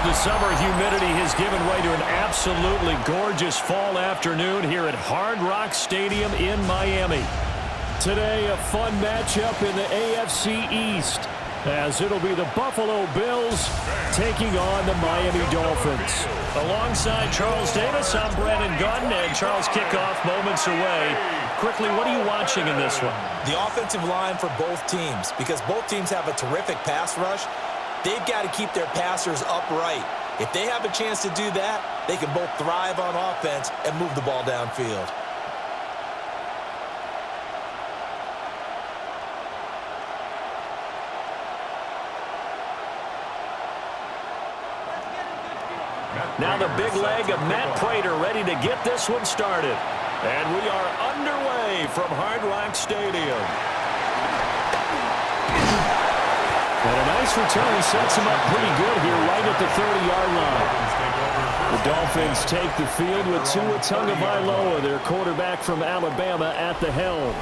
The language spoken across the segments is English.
the summer humidity has given way to an absolutely gorgeous fall afternoon here at Hard Rock Stadium in Miami. Today, a fun matchup in the AFC East, as it'll be the Buffalo Bills taking on the Miami Dolphins. Alongside Charles Davis, I'm Brandon Gunn, and Charles, kickoff moments away. Quickly, what are you watching in this one? The offensive line for both teams, because both teams have a terrific pass rush. They've got to keep their passers upright. If they have a chance to do that, they can both thrive on offense and move the ball downfield. Now the big leg of Matt Prater ready to get this one started. And we are underway from Hard Rock Stadium. And a nice return sets him up pretty good here right at the 30-yard line. The Dolphins take the field with Tua Tagovailoa, their quarterback from Alabama, at the helm.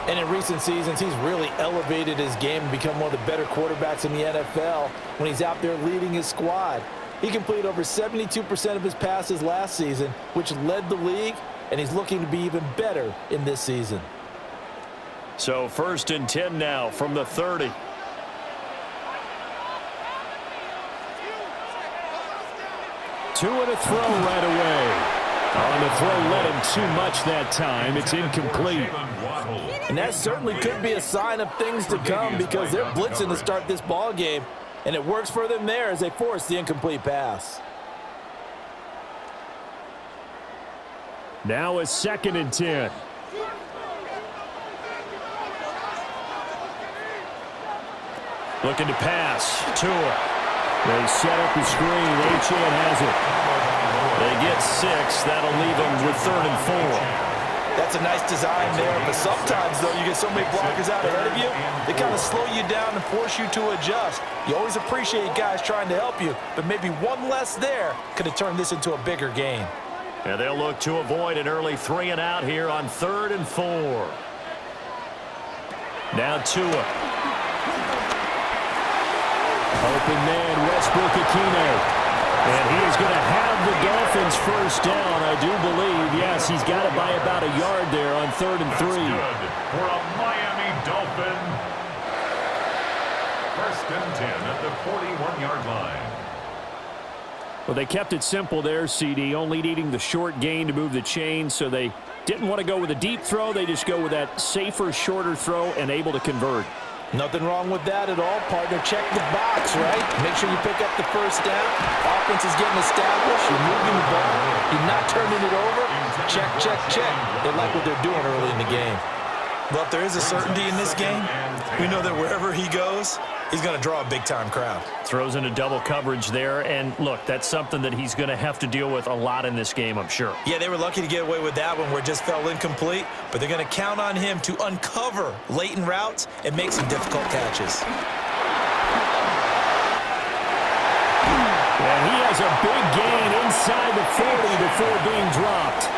And in recent seasons, he's really elevated his game and become one of the better quarterbacks in the NFL when he's out there leading his squad. He completed over 72% of his passes last season, which led the league, and he's looking to be even better in this season. So 1st and 10 now from the 30. Tua to throw right away. On the throw, led him too much that time. It's incomplete. And that certainly could be a sign of things to come, because they're blitzing to start this ball game, and it works for them there as they force the incomplete pass. Now a 2nd and 10. Looking to pass. Tua. They set up the screen. Achane has it. They get 6. That'll leave them with 3rd and 4. That's a nice design there, but sometimes, though, you get so many blockers out ahead of you, they kind of slow you down and force you to adjust. You always appreciate guys trying to help you, but maybe one less there could have turned this into a bigger game. And they'll look to avoid an early 3 and out here on 3rd and 4. Now Tua. Open man, Westbrook-Ikhine. And he is going to have the Dolphins first down, I do believe. Yes, he's got it by about a yard there on 3rd and 3. That's good for a Miami Dolphin. 1st and 10 at the 41-yard line. Well, they kept it simple there, CD, only needing the short gain to move the chain, so they didn't want to go with a deep throw. They just go with that safer, shorter throw and able to convert. Nothing wrong with that at all, partner. Check the box, right? Make sure you pick up the first down. Offense is getting established. You're moving the ball. You're not turning it over. Check, check, check. They like what they're doing early in the game. Well, if there is a certainty in this game, we know that wherever he goes, he's going to draw a big-time crowd. Throws into double coverage there, and look, that's something that he's going to have to deal with a lot in this game, I'm sure. Yeah, they were lucky to get away with that one where it just fell incomplete, but they're going to count on him to uncover latent routes and make some difficult catches. And he has a big gain inside the 40 before being dropped.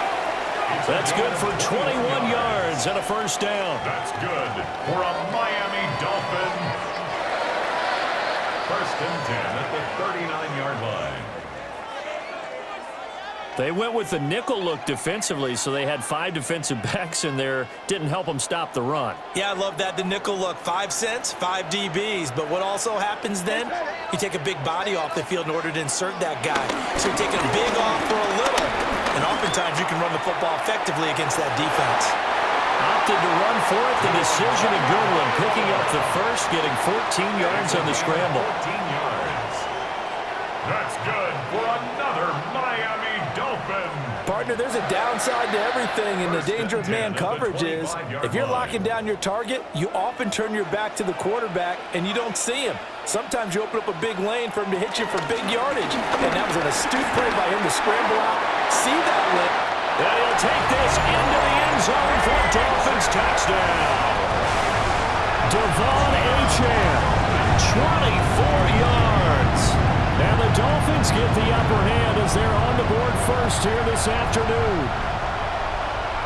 That's good for 21 yards and a first down. That's good for a Miami Dolphin. 1st and 10 at the 39-yard line. They went with the nickel look defensively, so they had 5 defensive backs in there. Didn't help them stop the run. Yeah, I love that, the nickel look. 5 cents, 5 DBs. But what also happens then, you take a big body off the field in order to insert that guy. So you're taking a big off for a little. And oftentimes you can run the football effectively against that defense. Opted to run for it. The decision a good one. Picking up the first, getting 14 yards on the scramble. 14 yards. That's good for another Miami Dolphin. Partner, there's a downside to everything, and the danger of man coverage is if you're locking down your target, you often turn your back to the quarterback and you don't see him. Sometimes you open up a big lane for him to hit you for big yardage, and that was an astute play by him to scramble out, see that lip. And he'll take this into the end zone for a Dolphins touchdown. Devon Achane, 24 yards. And the Dolphins get the upper hand as they're on the board first here this afternoon.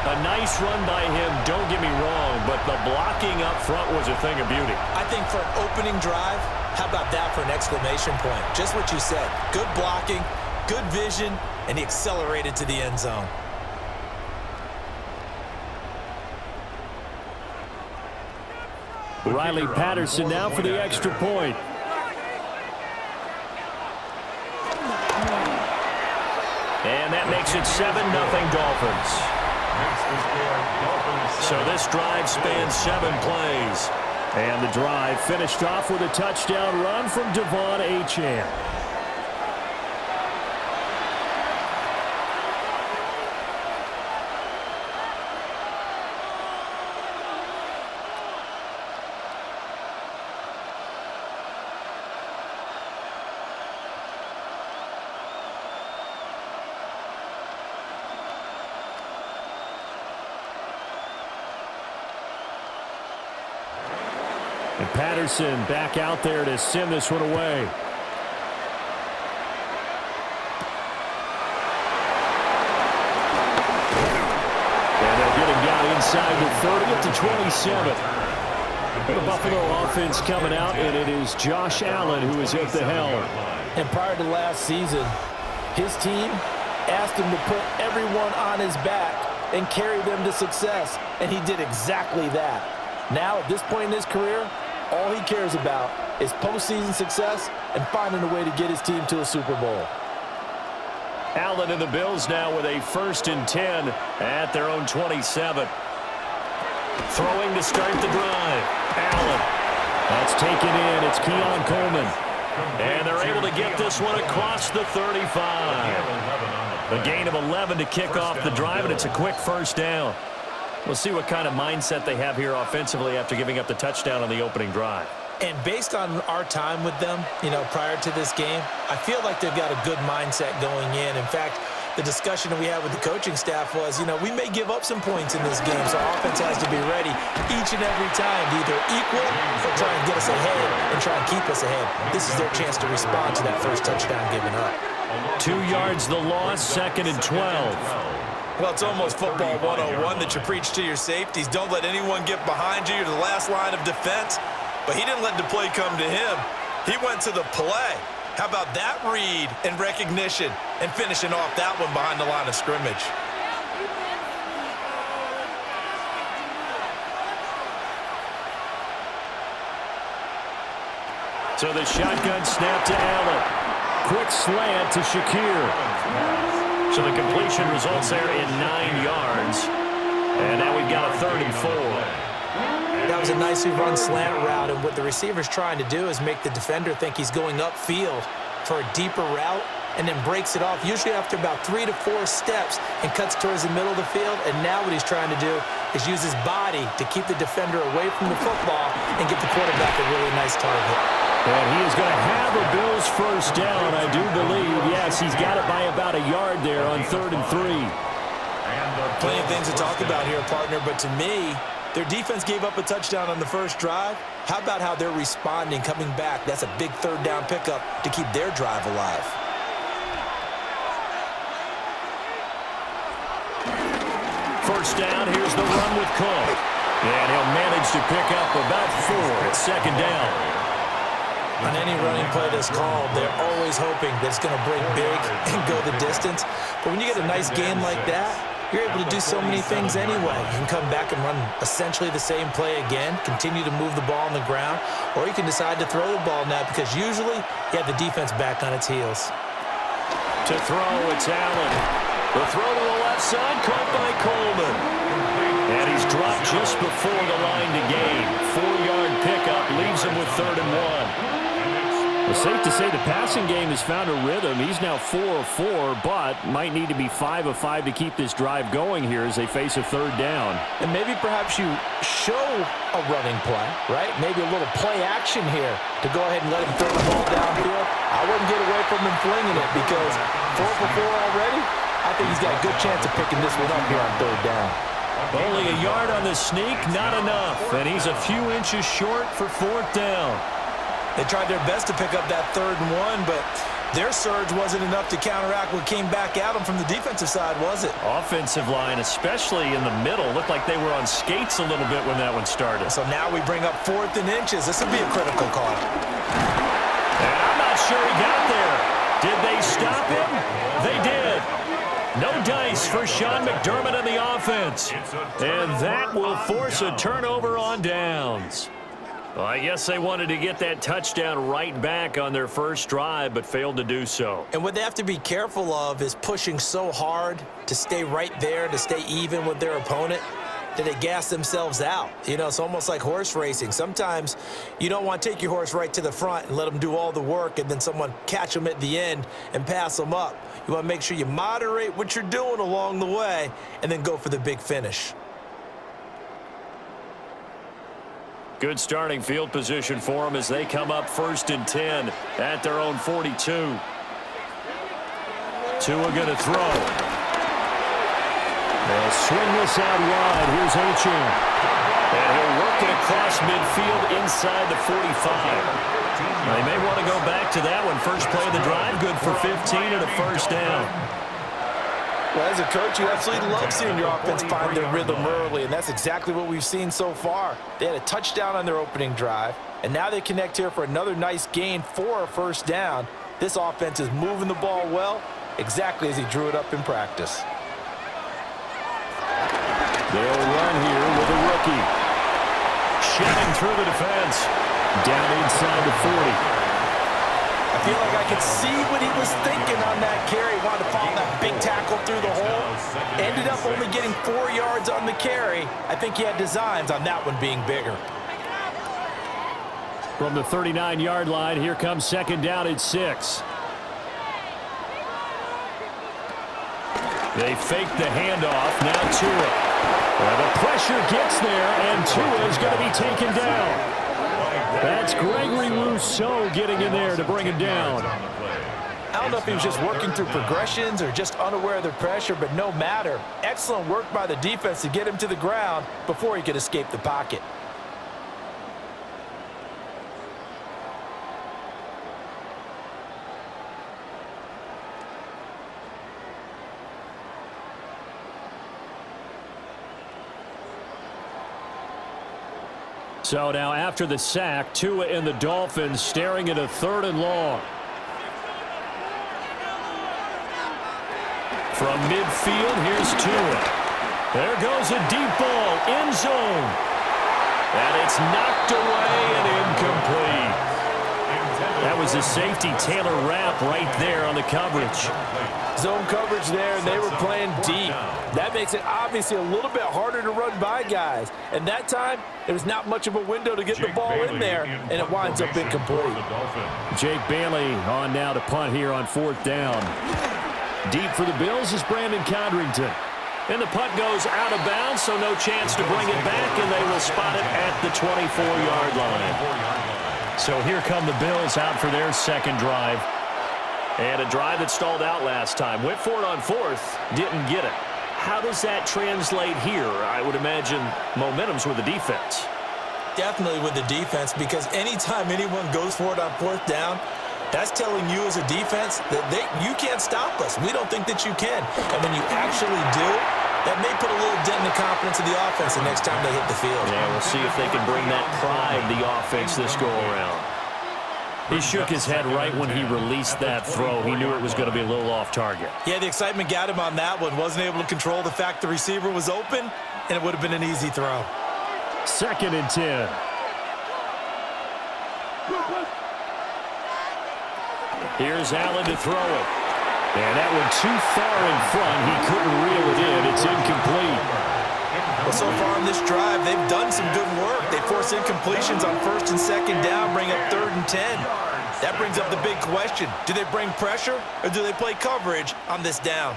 A nice run by him, don't get me wrong, but the blocking up front was a thing of beauty. I think for an opening drive, How about that for an exclamation point? Just what you said. Good blocking, good vision, and he accelerated to the end zone. Riley Patterson now for the extra point. And that makes it 7-0 Dolphins. So this drive spans 7 plays. And the drive finished off with a touchdown run from Devon Achane. And Patterson back out there to send this one away. And they'll get him down inside the 30 at the 27. The Buffalo offense coming out, and it is Josh Allen who is at the helm. And prior to last season, his team asked him to put everyone on his back and carry them to success, and he did exactly that. Now, at this point in his career, all he cares about is postseason success and finding a way to get his team to a Super Bowl. Allen and the Bills now with a 1st and 10 at their own 27. Throwing to start the drive. Allen. That's taken in. It's Keon Coleman. And they're able to get this one across the 35. A gain of 11 to kick off the drive, and it's a quick 1st down. We'll see what kind of mindset they have here offensively after giving up the touchdown on the opening drive. And based on our time with them, prior to this game, I feel like they've got a good mindset going in. In fact, the discussion that we had with the coaching staff was, we may give up some points in this game, so our offense has to be ready each and every time to either equal or try and get us ahead and try and keep us ahead. This is their chance to respond to that first touchdown given up. 2 yards the loss, 2nd and 12. Well, it's almost football 101 that you preach to your safeties. Don't let anyone get behind you. You're the last line of defense. But he didn't let the play come to him. He went to the play. How about that read and recognition and finishing off that one behind the line of scrimmage? So the shotgun snap to Allen. Quick slant to Shakir. So the completion results there in 9 yards. And now we've got a 3rd and 4. That was a nicely run slant route, and what the receiver's trying to do is make the defender think he's going upfield for a deeper route and then breaks it off, usually after about 3 to 4 steps, and cuts towards the middle of the field. And now what he's trying to do is use his body to keep the defender away from the football and get the quarterback a really nice target. And he is going to have a Bills 1st down, I do believe. Yes, he's got it by about a yard there on 3rd and 3. Plenty of things to talk about here, partner, but to me, their defense gave up a touchdown on the first drive. How about how they're responding, coming back? That's a big 3rd down pickup to keep their drive alive. First down, here's the run with Cook. And he'll manage to pick up about 4 at 2nd down. On any running play that's called, they're always hoping that it's going to break big and go the distance. But when you get a nice gain like that, you're able to do so many things anyway. You can come back and run essentially the same play again, continue to move the ball on the ground, or you can decide to throw the ball now because usually you have the defense back on its heels. To throw, it's Allen. The throw to the left side, caught by Coleman. And he's dropped just before the line to gain. 4-yard pickup leaves him with 3rd and 1. It's safe to say the passing game has found a rhythm. He's now 4 of 4, but might need to be 5 of 5 to keep this drive going here as they face a 3rd down. And maybe perhaps you show a running play, right? Maybe a little play action here to go ahead and let him throw the ball downfield. I wouldn't get away from him flinging it because 4 for 4 already, I think he's got a good chance of picking this one up here on 3rd down. Only a yard on the sneak, not enough. And he's a few inches short for 4th down. They tried their best to pick up that 3rd and 1, but their surge wasn't enough to counteract what came back at them from the defensive side, was it? Offensive line, especially in the middle, looked like they were on skates a little bit when that one started. So now we bring up 4th and inches. This will be a critical call. they stop him? They did. No dice for Sean McDermott and the offense. And that will force a turnover on downs. Well, I guess they wanted to get that touchdown right back on their first drive, but failed to do so. And what they have to be careful of is pushing so hard to stay right there, to stay even with their opponent, that they gas themselves out. You know, it's almost like horse racing. Sometimes you don't want to take your horse right to the front and let them do all the work and then someone catch them at the end and pass them up. You want to make sure you moderate what you're doing along the way and then go for the big finish. Good starting field position for them as they come up 1st and 10 at their own 42. Tua going to throw. They'll swing this out wide. Here's Achane. And he'll work it across midfield inside the 45. They may want to go back to that one. First play of the drive, good for 15 and a first down. Well, as a coach, you absolutely love seeing your offense find their rhythm early, and that's exactly what we've seen so far. They had a touchdown on their opening drive, and now they connect here for another nice gain for a first down. This offense is moving the ball well, exactly as he drew it up in practice. They'll run here with a rookie. Shedding through the defense. Down inside the 40. I feel like I could see what he was thinking on that carry. He wanted to follow that big tackle through the hole. Ended up only getting 4 yards on the carry. I think he had designs on that one being bigger. From the 39-yard line, here comes 2nd down at 6. They fake the handoff. Now Tua. Well, the pressure gets there, and Tua is going to be taken down. That's Gregory Rousseau getting in there to bring him down. I don't know if he was just working through progressions or just unaware of the pressure, but no matter. Excellent work by the defense to get him to the ground before he could escape the pocket. So now after the sack, Tua and the Dolphins staring at a 3rd and long. From midfield, here's Tua. There goes a deep ball, end zone. And it's knocked away and incomplete. That was a safety Taylor Rapp right there on the coverage. Zone coverage there, and they were playing deep. That makes it obviously a little bit harder to run by guys. And that time, there was not much of a window to get the ball in there, and it winds up incomplete. Jake Bailey on now to punt here on 4th down. Deep for the Bills is Brandon Condrington. And the punt goes out of bounds, so no chance to bring it back, and they will spot it at the 24-yard line. So here come the Bills out for their 2nd drive. And a drive that stalled out last time. Went for it on 4th, didn't get it. How does that translate here? I would imagine momentum's with the defense. Definitely with the defense, because anytime anyone goes for it on 4th down, that's telling you as a defense that you can't stop us. We don't think that you can. And when you actually do, that may put a little dent in the confidence of the offense the next time they hit the field. Yeah, we'll see if they can bring that pride the offense this go-around. He shook his head right when he released that throw. He knew it was going to be a little off target. Yeah, the excitement got him on that one. Wasn't able to control the fact the receiver was open, and it would have been an easy throw. 2nd and 10. Here's Allen to throw it. And that one too far in front. He couldn't reel it in. It's incomplete. Well, so far on this drive, they've done some good work. They force incompletions on 1st and 2nd down, bring up 3rd and 10. That brings up the big question. Do they bring pressure, or do they play coverage on this down?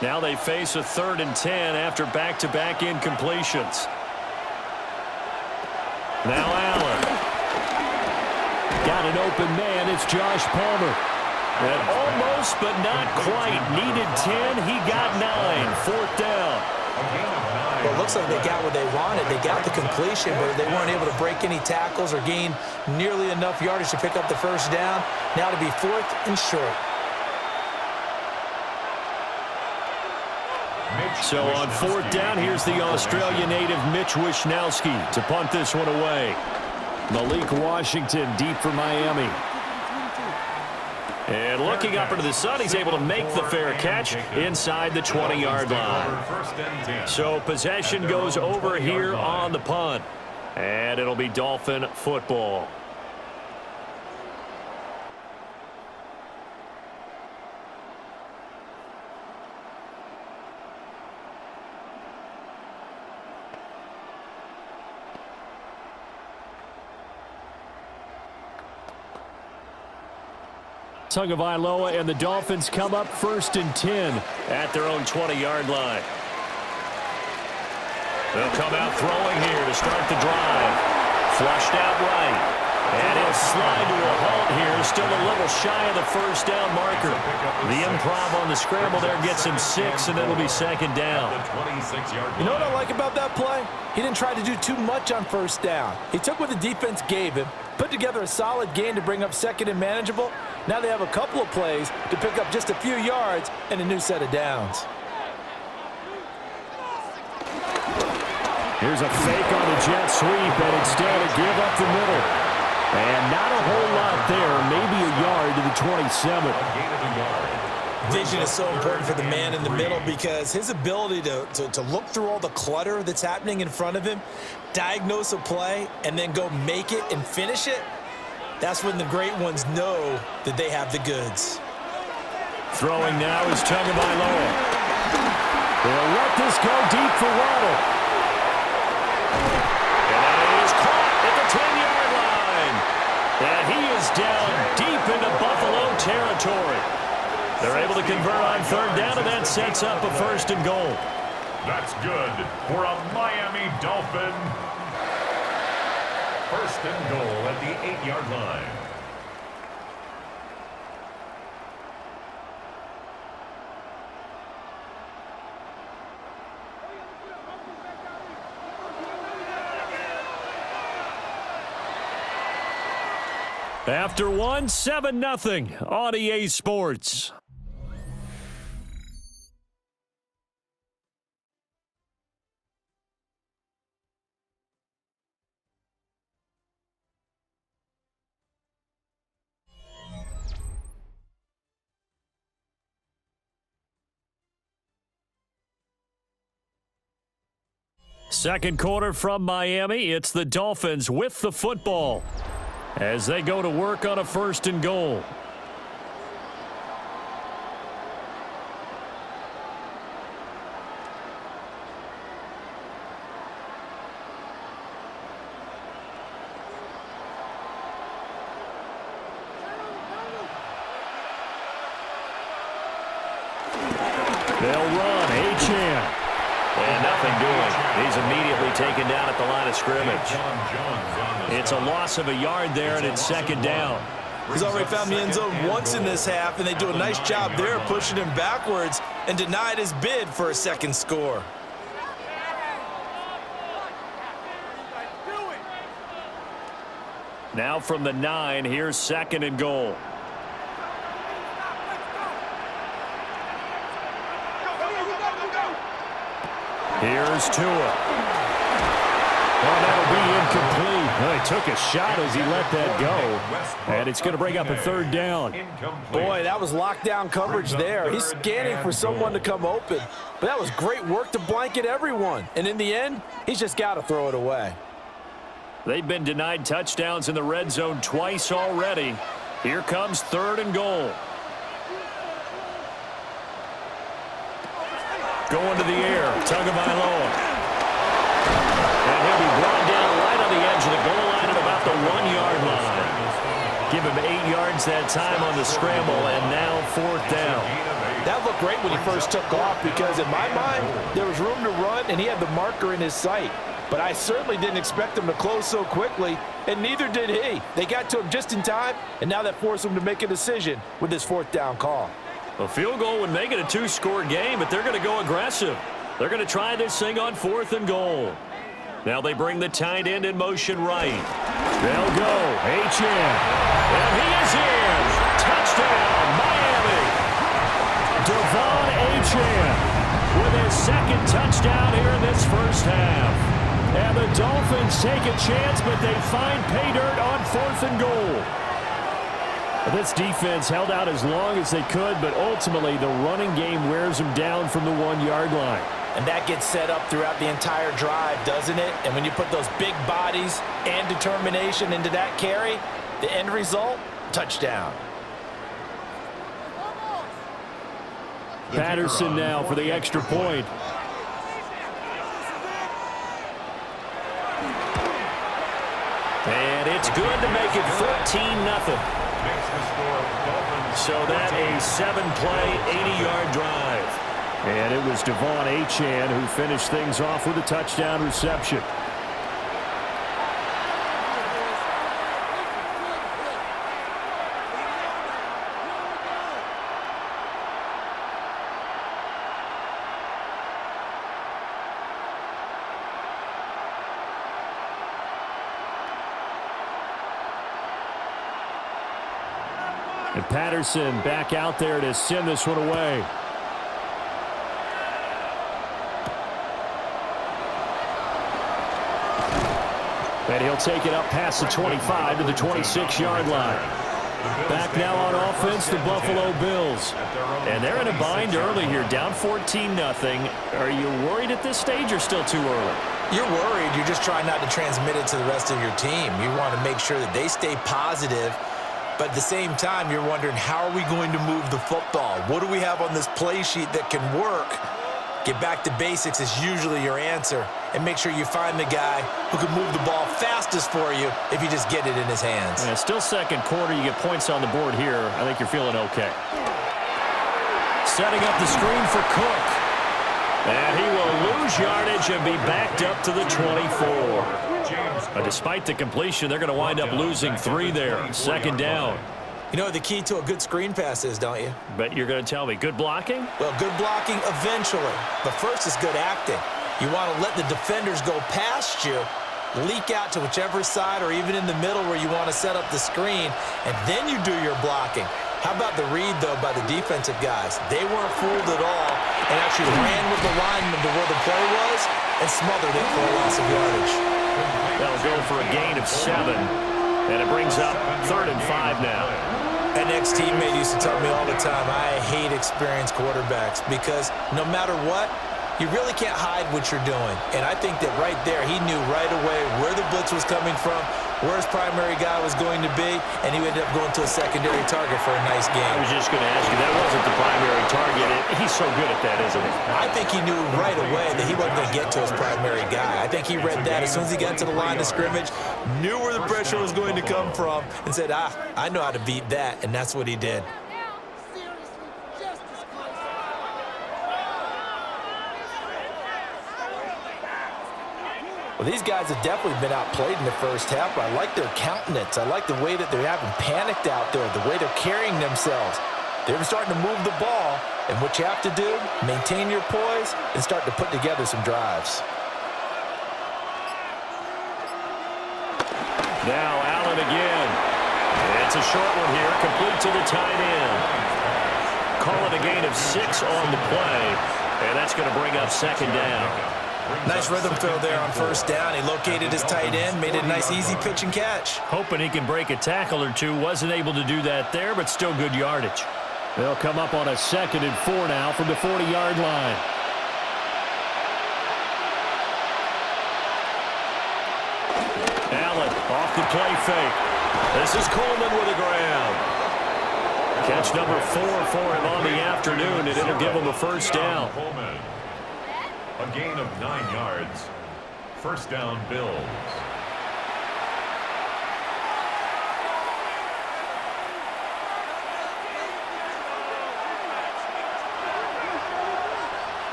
Now they face a 3rd and 10 after back-to-back incompletions. Now Allen. Got an open man. It's Josh Palmer. And almost, but not quite. Needed 10. He got 9. 4th down. Well, it looks like they got what they wanted. They got the completion, but they weren't able to break any tackles or gain nearly enough yardage to pick up the first down. Now to be 4th and short. So on 4th down, here's the Australia native Mitch Wishnowsky to punt this one away. Malik Washington deep for Miami. And looking up into the sun, he's able to make the fair catch inside the 20-yard line. So possession goes over here on the punt. And it'll be Dolphin football. Tagovailoa and the Dolphins come up 1st and 10 at their own 20-yard line. They'll come out throwing here to start the drive. Flushed out right. And he'll slide to a halt here. Still a little shy of the first down marker. The improv on the scramble there gets him 6, and it'll be 2nd down. You know what I like about that play? He didn't try to do too much on 1st down. He took what the defense gave him, put together a solid game to bring up 2nd and manageable. Now they have a couple of plays to pick up just a few yards and a new set of downs. Here's a fake on the jet sweep, and instead a give up the middle. And not a whole lot there, maybe a yard to the 27. Vision is so important for the man in the middle because his ability to look through all the clutter that's happening in front of him, diagnose a play, and then go make it and finish it, that's when the great ones know that they have the goods. Throwing now is Tagovailoa. They'll let this go deep for Waddle. And he is caught at the 10-yard line. And he is down deep into Buffalo territory. They're able to convert on 3rd down, and that sets up a 1st and goal. That's good for a Miami Dolphin. 1st and goal at the 8-yard line. After one, 7-0 on EA Sports. Second quarter from Miami. It's the Dolphins with the football as they go to work on a 1st and goal. They'll run. Achane. And nothing doing. He's immediately taken down at the line of scrimmage. It's a loss of a yard there, and it's 2nd down. He's already found the end zone once in this half, and they do a nice job there pushing him backwards and denied his bid for a 2nd score. Now from the 9, here's 2nd and goal. Here's Tua. Well, that'll be incomplete. Well, he took a shot as he let that go. And it's going to bring up a 3rd down. Boy, that was lockdown coverage there. He's scanning for someone to come open. But that was great work to blanket everyone. And in the end, he's just got to throw it away. They've been denied touchdowns in the red zone twice already. Here comes 3rd and goal. Going to the air, Tagovailoa. And he'll be brought down right on the edge of the goal line at about the 1-yard line. Give him 8 yards that time on the scramble, and now 4th down. That looked great when he first took off because, in my mind, there was room to run, and he had the marker in his sight. But I certainly didn't expect him to close so quickly, and neither did he. They got to him just in time, and now that forced him to make a decision with this 4th down call. A field goal would make it a 2-score game, but they're going to go aggressive. They're going to try this thing on 4th and goal. Now they bring the tight end in motion right. They'll go. Achane. And he is in. Touchdown, Miami. Devon Achane with his 2nd touchdown here in this 1st half. And the Dolphins take a chance, but they find pay dirt on 4th and goal. This defense held out as long as they could, but ultimately the running game wears them down from the 1-yard line. And that gets set up throughout the entire drive, doesn't it? And when you put those big bodies and determination into that carry, the end result, touchdown. Patterson now for the extra point. And it's good to make it 14-0. So that a 7-play, 80-yard drive. And it was Devon Achane who finished things off with a touchdown reception. And Patterson back out there to send this one away. And he'll take it up past the 25 to the 26-yard line. Back now on offense, the Buffalo Bills. And they're in a bind early here, down 14-0. Are you worried at this stage or still too early? You're worried. You're just trying not to transmit it to the rest of your team. You want to make sure that they stay positive. But at the same time, you're wondering, how are we going to move the football? What do we have on this play sheet that can work? Get back to basics is usually your answer. And make sure you find the guy who can move the ball fastest for you if you just get it in his hands. Yeah, still second quarter. You get points on the board here. I think you're feeling okay. Setting up the screen for Cook. And he will lose yardage and be backed up to the 24. But despite the completion, they're going to wind up losing 3 there. Second down. You know what the key to a good screen pass is, don't you? Bet you're going to tell me. Good blocking? Well, good blocking eventually. But first is good acting. You want to let the defenders go past you, leak out to whichever side or even in the middle where you want to set up the screen, and then you do your blocking. How about the read, though, by the defensive guys? They weren't fooled at all and actually ran with the lineman to where the play was and smothered it for a loss of yardage. That'll go for a gain of 7, and it brings up 3rd and 5 now. An ex-teammate used to tell me all the time, I hate experienced quarterbacks because no matter what, you really can't hide what you're doing. And I think that right there, he knew right away where the blitz was coming from, where his primary guy was going to be, and he ended up going to a secondary target for a nice game. I was just going to ask you, that wasn't the primary target. He's so good at that, isn't he? I think he knew right away that he wasn't going to get to his primary guy. I think he read that as soon as he got to the line of scrimmage, knew where the pressure was going to come from, and said, I know how to beat that, and that's what he did. Well, these guys have definitely been outplayed in the first half, but I like their countenance. I like the way that they're having panicked out there, the way they're carrying themselves. They're starting to move the ball, and what you have to do, maintain your poise and start to put together some drives. Now Allen again. It's a short one here, complete to the tight end. Call it a gain of 6 on the play, and that's going to bring up 2nd down. Nice rhythm throw there on 1st down. He located his tight end, made it a nice easy pitch and catch. Hoping he can break a tackle or two. Wasn't able to do that there, but still good yardage. They'll come up on a 2nd and 4 now from the 40-yard line. Allen off the play fake. This is Coleman with a grab. Catch number 4 for him on the afternoon, and it'll give him a 1st down. A gain of 9 yards. 1st down, Bills.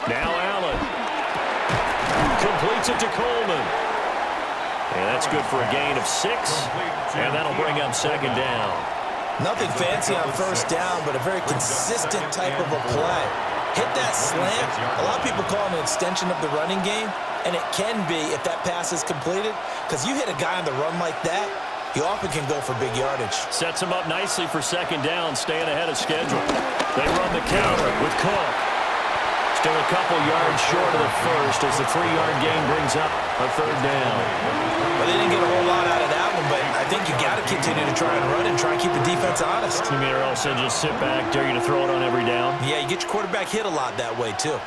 Now Allen completes it to Coleman. And that's good for a gain of 6, and that'll bring up 2nd down. Nothing fancy on 1st down, but a very consistent type of a play. Hit that slant. A lot of people call it an extension of the running game, and it can be if that pass is completed, because you hit a guy on the run like that, he often can go for big yardage. Sets him up nicely for 2nd down, staying ahead of schedule. They run the counter with Cook. Still a couple yards short of the 1st as the 3-yard gain brings up a 3rd down. But they didn't get a whole lot out of that problem, but I think you got to continue to try and run and try and keep the defense honest. You mean, or else they just sit back, dare you to throw it on every down? Yeah, you get your quarterback hit a lot that way, too.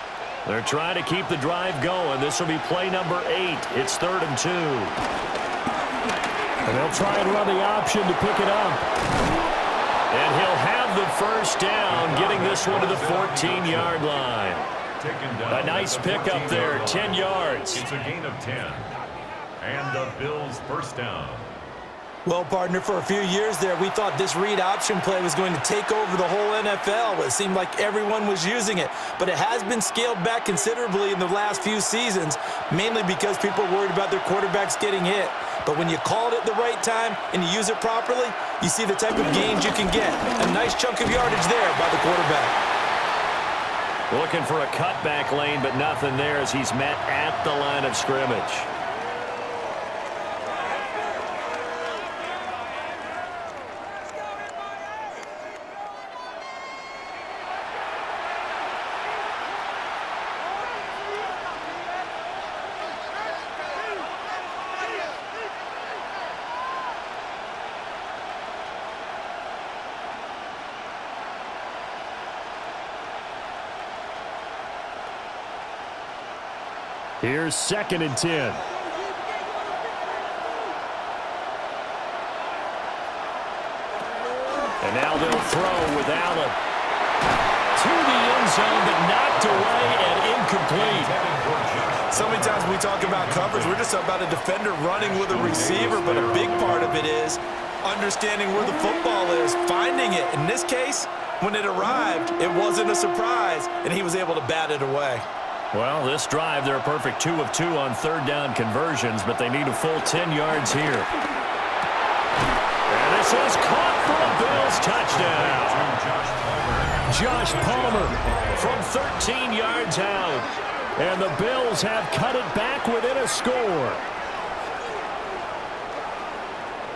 They're trying to keep the drive going. This will be play number 8. It's 3rd and 2. And they'll try and run the option to pick it up. And he'll have the first down, getting this one to the 14-yard line. A nice pickup there, 10 yards. It's a gain of 10. And the Bills' first down. Well, partner, for a few years there, we thought this read option play was going to take over the whole NFL. It seemed like everyone was using it. But it has been scaled back considerably in the last few seasons, mainly because people are worried about their quarterbacks getting hit. But when you call it at the right time and you use it properly, you see the type of gains you can get. A nice chunk of yardage there by the quarterback. Looking for a cutback lane, but nothing there as he's met at the line of scrimmage. Here's 2nd and 10. And now they'll throw with Allen. To the end zone, but knocked away and incomplete. So many times when we talk about coverage, we're just about a defender running with a receiver, but a big part of it is understanding where the football is, finding it. In this case, when it arrived, it wasn't a surprise, and he was able to bat it away. Well, this drive, they're a perfect 2 of 2 on 3rd down conversions, but they need a full 10 yards here. And this is caught for a Bills touchdown. Josh Palmer from 13 yards out. And the Bills have cut it back within a score.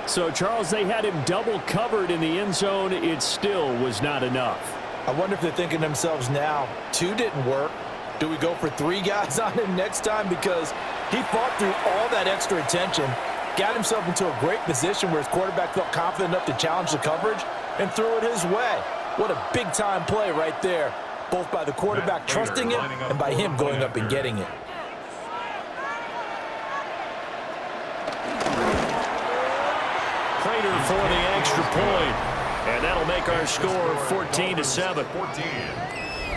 So, Charles, they had him double covered in the end zone. It still was not enough. I wonder if they're thinking to themselves now, 2 didn't work. Do we go for 3 guys on him next time? Because he fought through all that extra attention, got himself into a great position where his quarterback felt confident enough to challenge the coverage and threw it his way. What a big-time play right there, both by the quarterback trusting him and by him going up and getting it. Prater for the extra point. And that'll make our score 14-7.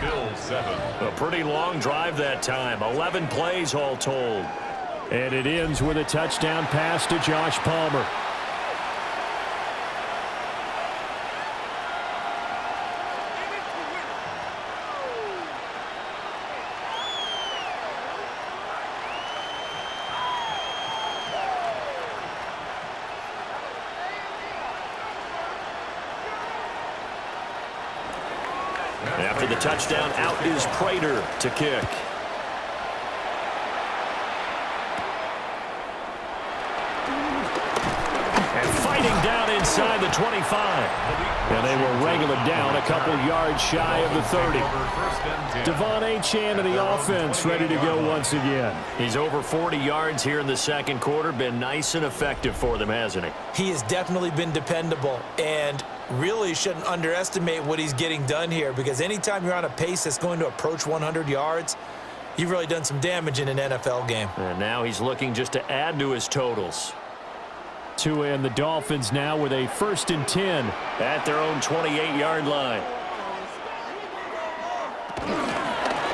Bills 7. A pretty long drive that time. 11 plays all told. And it ends with a touchdown pass to Josh Palmer. After the touchdown, out is Prater to kick. And fighting down inside the 25. And they will wrangle it down a couple yards shy of the 30. Devon Achane and the offense ready to go once again. He's over 40 yards here in the second quarter. Been nice and effective for them, hasn't he? He has definitely been dependable, and really shouldn't underestimate what he's getting done here, because anytime you're on a pace that's going to approach 100 yards, you've really done some damage in an NFL game. And now he's looking just to add to his totals. Tua and the Dolphins now with a 1st and 10 at their own 28-yard line.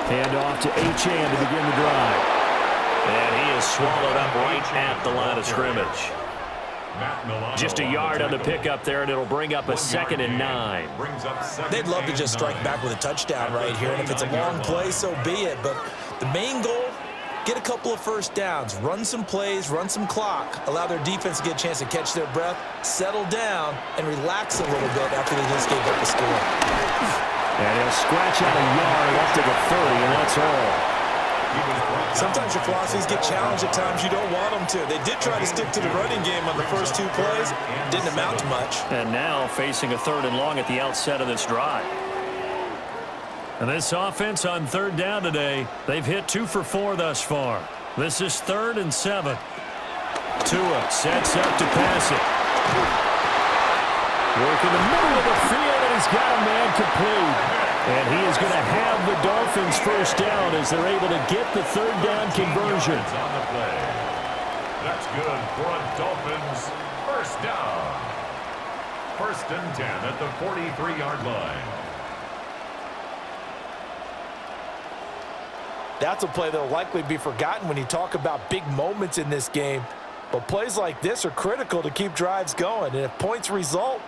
Hand off to Achane to begin the drive. And he is swallowed up right at the line of scrimmage. Just a yard on the pickup there, and it'll bring up a 2nd and 9. They'd love to just strike back with a touchdown right here, and if it's a long play, so be it. But the main goal, get a couple of first downs, run some plays, run some clock, allow their defense to get a chance to catch their breath, settle down, and relax a little bit after they just gave up a score. And he'll scratch out a yard up to the 30, and that's all. Sometimes your philosophies get challenged at times you don't want them to. They did try to stick to the running game on the first 2 plays. Didn't amount to much. And now facing a 3rd and long at the outset of this drive. And this offense on 3rd down today, they've hit 2 for 4 thus far. This is 3rd and 7. Tua sets up to pass it. Work in the middle of the field, and he's got a man complete. And he is going to have the Dolphins first down as they're able to get the third down conversion. On the play. That's good for a Dolphins first down. 1st and 10 at the 43-yard line. That's a play that will likely be forgotten when you talk about big moments in this game. But plays like this are critical to keep drives going. And if points result,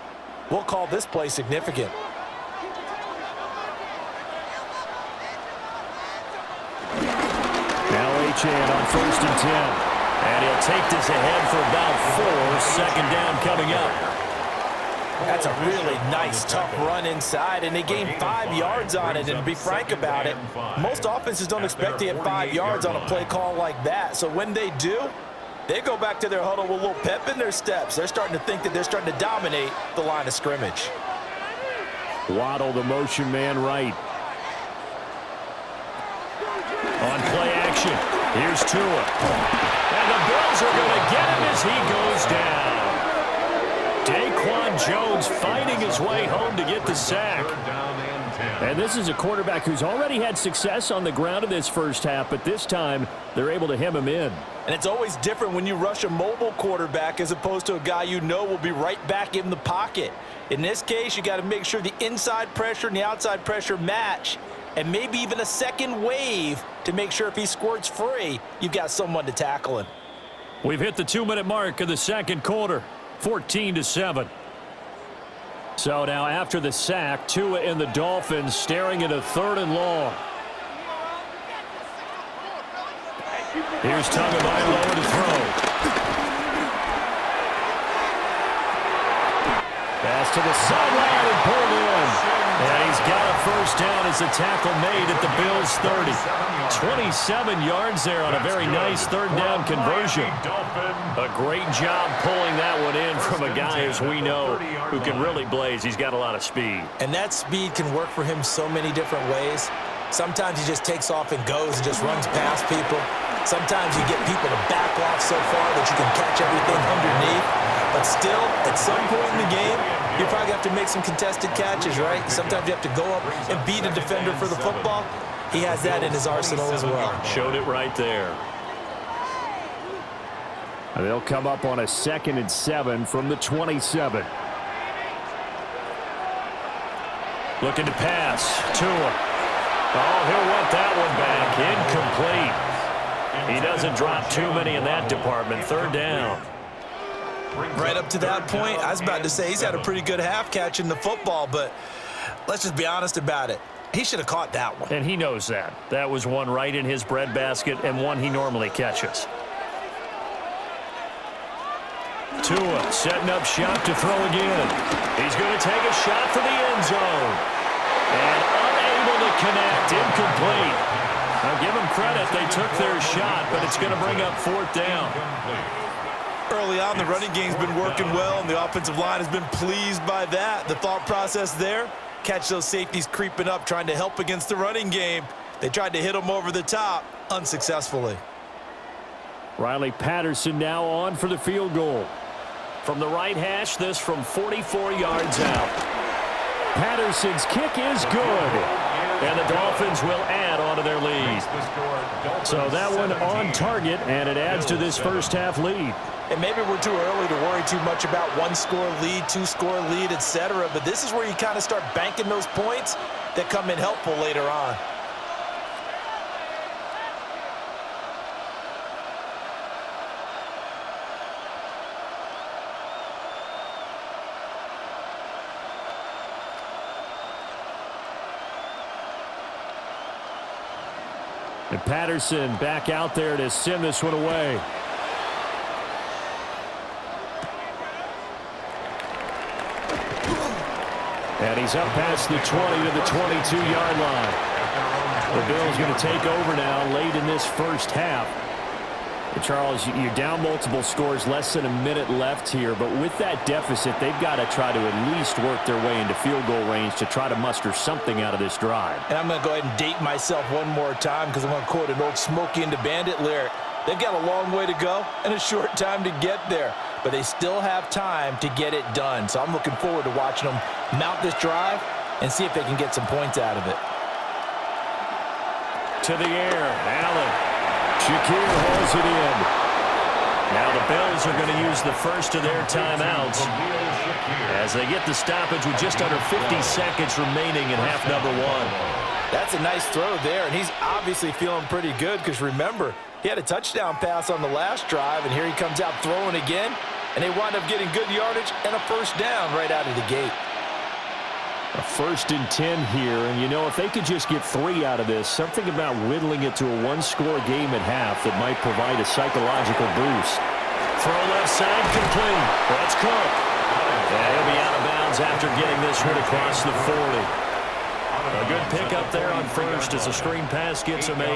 we'll call this play significant. Now Achane on 1st and 10. And he'll take this ahead for about 4. Second down coming up. That's a really nice, tough run inside, and they gained 5 yards on it. And to be frank about it, most offenses don't expect to get 5 yards on a play call like that. So when they do, they go back to their huddle with a little pep in their steps. They're starting to think that they're starting to dominate the line of scrimmage. Waddle, the motion man right. On play action, here's Tua. And the Bills are going to get him as he goes down. Daquan Jones fighting his way home to get the sack. And this is a quarterback who's already had success on the ground in this first half, but this time they're able to hem him in. And it's always different when you rush a mobile quarterback as opposed to a guy you know will be right back in the pocket. In this case, you got to make sure the inside pressure and the outside pressure match, and maybe even a second wave to make sure if he squirts free, you've got someone to tackle him. We've hit the 2-minute mark of the second quarter. 14-7. So now after the sack, Tua and the Dolphins staring at a 3rd and long. Here's Tagovailoa to throw. Pass to the sideline and pulled in. And he's got a first down as the tackle made at the Bills' 30. 27 yards there on a very nice third down conversion. A great job pulling that one in from a guy, as we know, who can really blaze. He's got a lot of speed. And that speed can work for him so many different ways. Sometimes he just takes off and goes and just runs past people. Sometimes you get people to back off so far that you can catch everything underneath. But still, at some point in the game, you probably have to make some contested catches, right? Sometimes you have to go up and beat a defender for the football. He has that in his arsenal as well. Showed it right there. And they'll come up on a 2nd and 7 from the 27. Looking to pass. Tua. Oh, he'll want that one back. Incomplete. He doesn't drop too many in that department. 3rd down. Right up to that point, I was about to say he's had a pretty good half catching the football, but let's just be honest about it. He should have caught that one. And he knows that. That was one right in his breadbasket and one he normally catches. Tua setting up shop to throw again. He's going to take a shot for the end zone. And unable to connect. Incomplete. Now give them credit. They took their shot, but it's going to bring up 4th down. Early on, the running game's been working well, and the offensive line has been pleased by that. The thought process there, catch those safeties creeping up, trying to help against the running game. They tried to hit them over the top, unsuccessfully. Riley Patterson now on for the field goal. From the right hash, this from 44 yards out. Patterson's kick is good. And the Dolphins will add on to their lead. So that one on target, and it adds to this first half lead. And maybe we're too early to worry too much about 1-score lead, 2-score lead, etc. But this is where you kind of start banking those points that come in helpful later on. And Patterson back out there to send this one away. And he's up past the 20 to the 22-yard line. The Bills going to take over now late in this first half. And Charles, you're down multiple scores, less than a minute left here. But with that deficit, they've got to try to at least work their way into field goal range to try to muster something out of this drive. And I'm going to go ahead and date myself one more time because I'm going to quote an old Smokey and the Bandit lyric. They've got a long way to go and a short time to get there, but they still have time to get it done. So I'm looking forward to watching them mount this drive and see if they can get some points out of it. To the air, Allen. Shakir hauls it in. Now the Bills are going to use the first of their timeouts as they get the stoppage with just under 50 seconds remaining in half number one. That's a nice throw there, and he's obviously feeling pretty good because, remember, he had a touchdown pass on the last drive, and here he comes out throwing again, and they wind up getting good yardage and a first down right out of the gate. A 1st and 10 here, and you know, if they could just get 3 out of this, something about whittling it to a one-score game at half that might provide a psychological boost. Throw left side complete. That's Cook. Yeah, he'll be out of bounds after getting this one across the 40. A good pickup there on first as a screen pass gets him 8.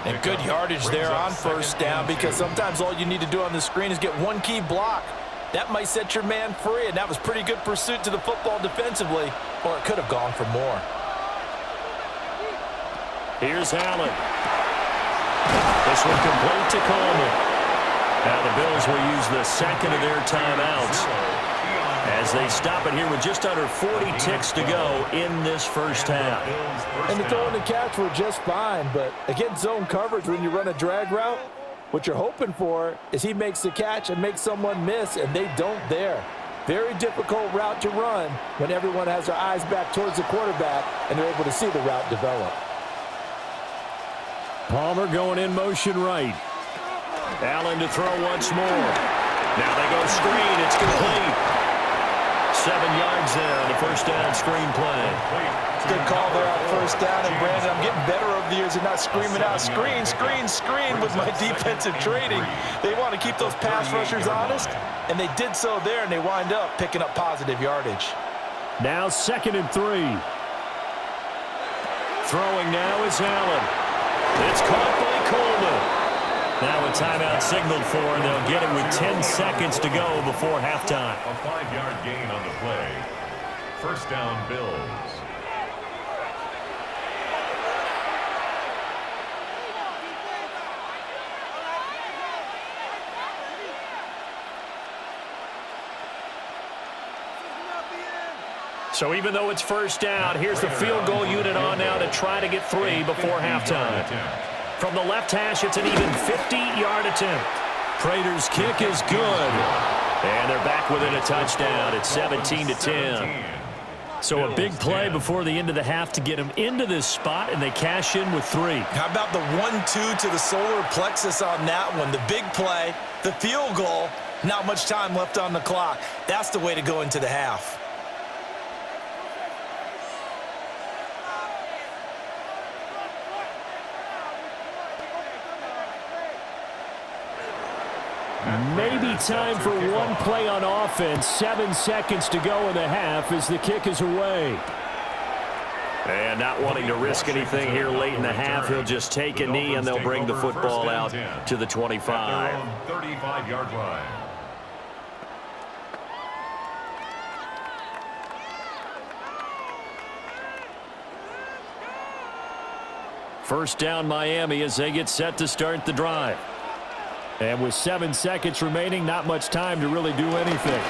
And good yardage there on first down because sometimes all you need to do on the screen is get one key block. That might set your man free, and that was pretty good pursuit to the football defensively, or it could have gone for more. Here's Allen. This one complete to Coleman. Now the Bills will use the second of their timeouts as they stop it here with just under 40 ticks to go in this first half. And the throw and the catch were just fine, but against zone coverage when you run a drag route, what you're hoping for is he makes the catch and makes someone miss, and they don't there. Very difficult route to run when everyone has their eyes back towards the quarterback and they're able to see the route develop. Palmer going in motion right. Allen to throw once more. Now they go screen. It's complete. 7 yards there on the first down screen play. Good call there on first down. And, Brandon, I'm getting better over the years and not screaming out, screen, screen, screen with my defensive training. They want to keep those pass rushers honest, and they did so there, and they wind up picking up positive yardage. Now 2nd and 3. Throwing now is Allen. It's caught by Coleman. Now a timeout signaled for, and they'll get it with 10 seconds to go before halftime. A 5-yard gain on the play. First down, Bills. So even though it's first down, here's the field goal unit on now to try to get 3 before halftime. From the left hash, it's an even 50-yard attempt. Prater's kick is good. And they're back within a touchdown. It's 17-10. So a big play before the end of the half to get them into this spot, and they cash in with 3. How about the 1-2 to the solar plexus on that one? The big play, the field goal, not much time left on the clock. That's the way to go into the half. Maybe time for one play on offense. 7 seconds to go in the half as the kick is away. And not wanting to risk anything here late in the half, he'll just take a knee and they'll bring the football out to the 25. 35-yard line. First down Miami as they get set to start the drive. And with 7 seconds remaining, not much time to really do anything.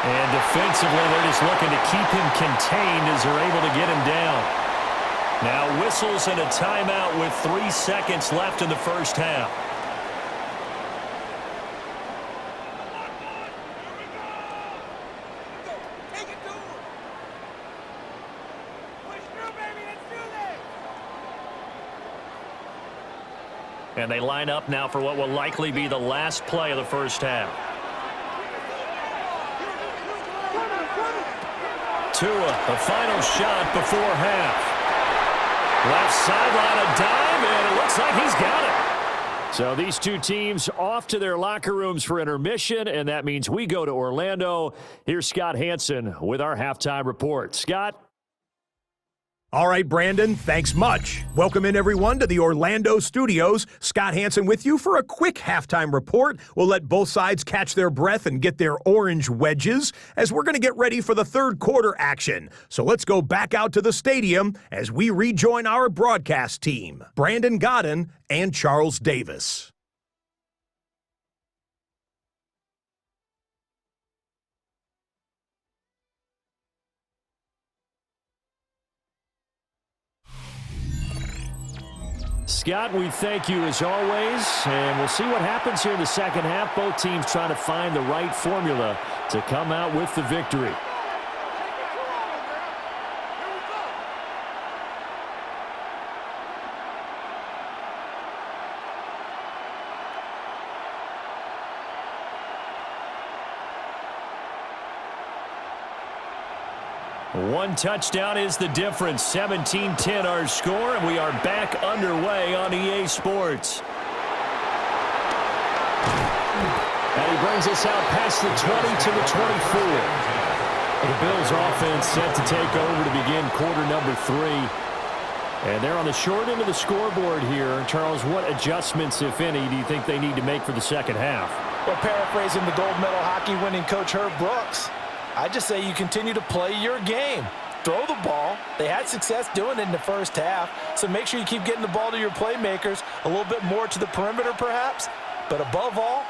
And defensively, they're just looking to keep him contained as they're able to get him down. Now whistles and a timeout with 3 seconds left in the first half. And they line up now for what will likely be the last play of the first half. Tua, the final shot before half. Left sideline, a dive, and it looks like he's got it. So these two teams off to their locker rooms for intermission, and that means we go to Orlando. Here's Scott Hansen with our halftime report. Scott? All right, Brandon, thanks much. Welcome in, everyone, to the Orlando studios. Scott Hansen with you for a quick halftime report. We'll let both sides catch their breath and get their orange wedges as we're going to get ready for the third quarter action. So let's go back out to the stadium as we rejoin our broadcast team, Brandon Godden and Charles Davis. Scott, we thank you as always, and we'll see what happens here in the second half. Both teams trying to find the right formula to come out with the victory. One touchdown is the difference. 17-10 our score, and we are back underway on EA Sports. And he brings us out past the 20 to the 24. The Bills offense set to take over to begin quarter number 3. And they're on the short end of the scoreboard here. Charles, what adjustments, if any, do you think they need to make for the second half? Well, paraphrasing the gold medal hockey winning coach Herb Brooks, I just say you continue to play your game. Throw the ball. They had success doing it in the first half, so make sure you keep getting the ball to your playmakers, a little bit more to the perimeter perhaps, but above all,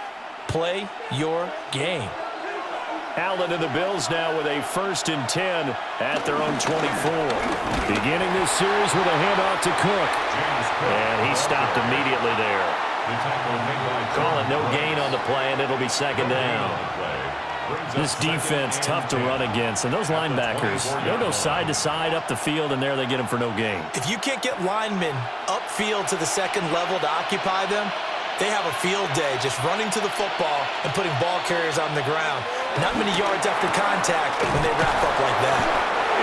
play your game. Allen and the Bills now with a 1st and 10 at their own 24. Beginning this series with a handoff to Cook. And he stopped immediately there. Call it no gain on the play, and it'll be second down. This defense tough to run against, and those linebackers, they'll go side to side up the field, and there they get them for no gain. If you can't get linemen upfield to the second level to occupy them, they have a field day just running to the football and putting ball carriers on the ground. Not many yards after contact when they wrap up like that.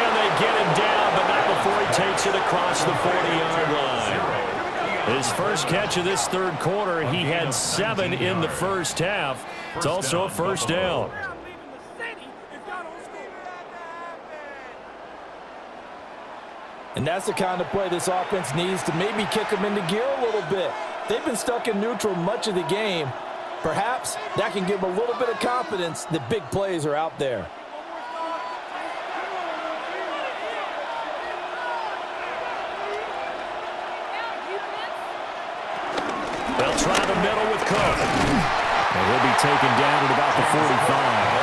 And they get him down, but not before he takes it across the 40-yard line. His first catch of this third quarter, he had 7 in the first half. It's also a first down. And that's the kind of play this offense needs to maybe kick them into gear a little bit. They've been stuck in neutral much of the game. Perhaps that can give them a little bit of confidence that big plays are out there. They'll try the middle with Cook. And he'll be taken down at about the 45.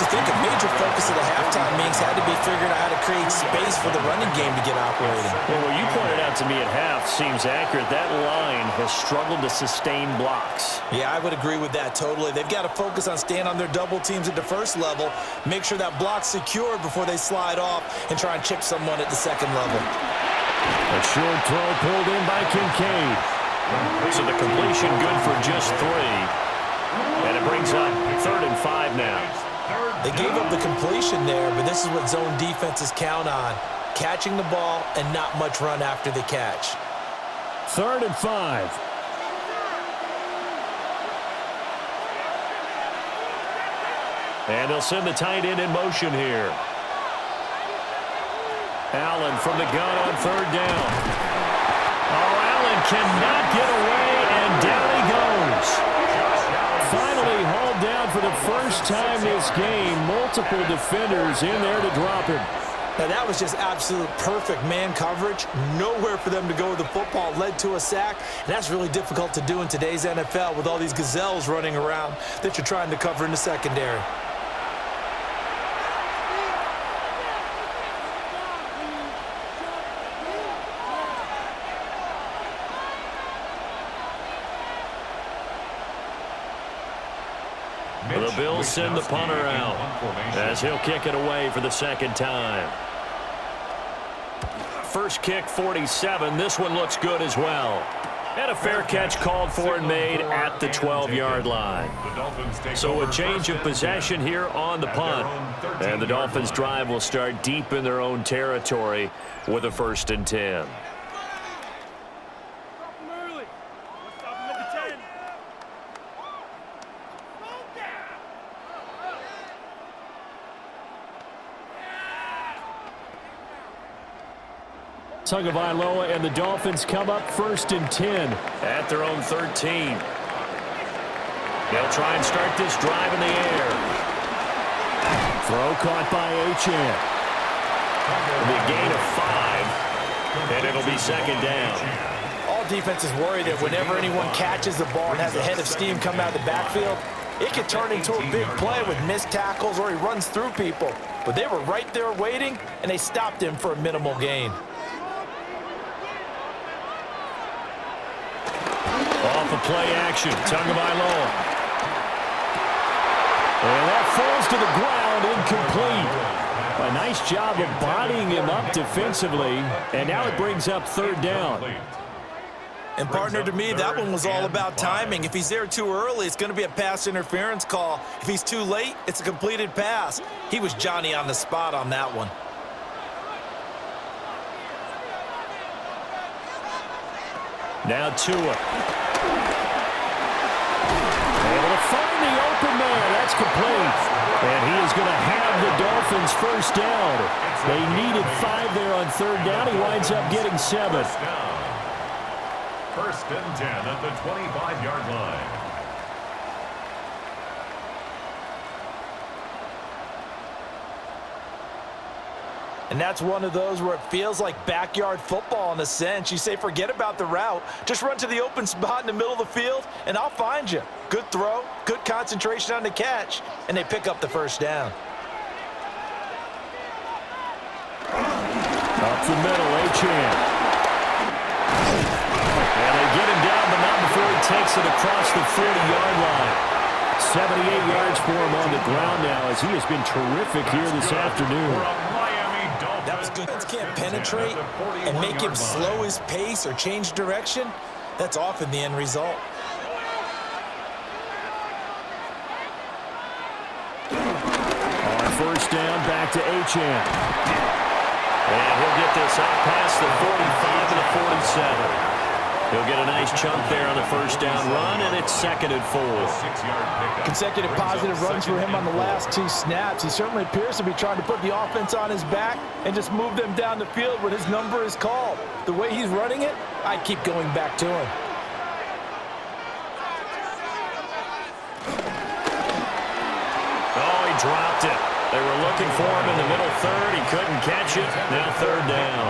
I think a major focus of the halftime meetings had to be figuring out how to create space for the running game to get operating. Well, what you pointed out to me at half seems accurate. That line has struggled to sustain blocks. Yeah, I would agree with that totally. They've got to focus on staying on their double teams at the first level, make sure that block's secured before they slide off and try and chip someone at the second level. A short throw pulled in by Kincaid. So the completion good for just 3. And it brings up 3rd and 5 now. They gave up the completion there, but this is what zone defenses count on. Catching the ball and not much run after the catch. 3rd and 5. And they'll send the tight end in motion here. Allen from the gun on 3rd down. Oh, Allen cannot get away, and down he goes. Finally hauled down for the first time this game. Multiple defenders in there to drop him. Now that was just absolute perfect man coverage. Nowhere for them to go with the football. Led to a sack. And that's really difficult to do in today's NFL with all these gazelles running around that you're trying to cover in the secondary. The Bills send the punter out as he'll kick it away for the second time. First kick, 47. This one looks good as well. And a fair catch called for and made at the 12-yard line. So a change of possession here on the punt. And the Dolphins' drive will start deep in their own territory with a 1st and 10. Tagovailoa and the Dolphins come up 1st and 10 at their own 13. They'll try and start this drive in the air. Throw caught by Achane. It'll be a gain of 5, and it'll be 2nd down. All defenses worry that whenever anyone catches the ball and has a head of steam come out of the backfield, it could turn into a big play with missed tackles or he runs through people. But they were right there waiting, and they stopped him for a minimal gain. Off the play action, Tagovailoa. And that falls to the ground, incomplete. A nice job of bodying him up defensively, and now it brings up 3rd down. And partner, to me, that one was all about timing. If he's there too early, it's going to be a pass interference call. If he's too late, it's a completed pass. He was Johnny on the spot on that one. Now Tua. Able to find the open man. That's complete. And he is going to have the Dolphins 1st down. They needed 5 there on 3rd down. He winds up getting 7. 1st and 10 at the 25-yard line. And that's one of those where it feels like backyard football in a sense. You say, forget about the route. Just run to the open spot in the middle of the field, and I'll find you. Good throw, good concentration on the catch, and they pick up the 1st down. Up the middle, Achane. And they get him down, but not before he takes it across the 40-yard line. 78 yards for him on the ground now, as he has been terrific here this afternoon. That was good. Can't penetrate and make him slow his pace or change direction. That's often the end result. On 1st down, back to Achane. And he'll get this out past the 45 to the 47. He'll get a nice chunk there on the 1st down run, and it's 2nd and 4. Consecutive positive runs for him on the last 2 snaps. He certainly appears to be trying to put the offense on his back and just move them down the field when his number is called. The way he's running it, I keep going back to him. Oh, he dropped it. They were looking for him in the middle 3rd. He couldn't catch it. Now 3rd down.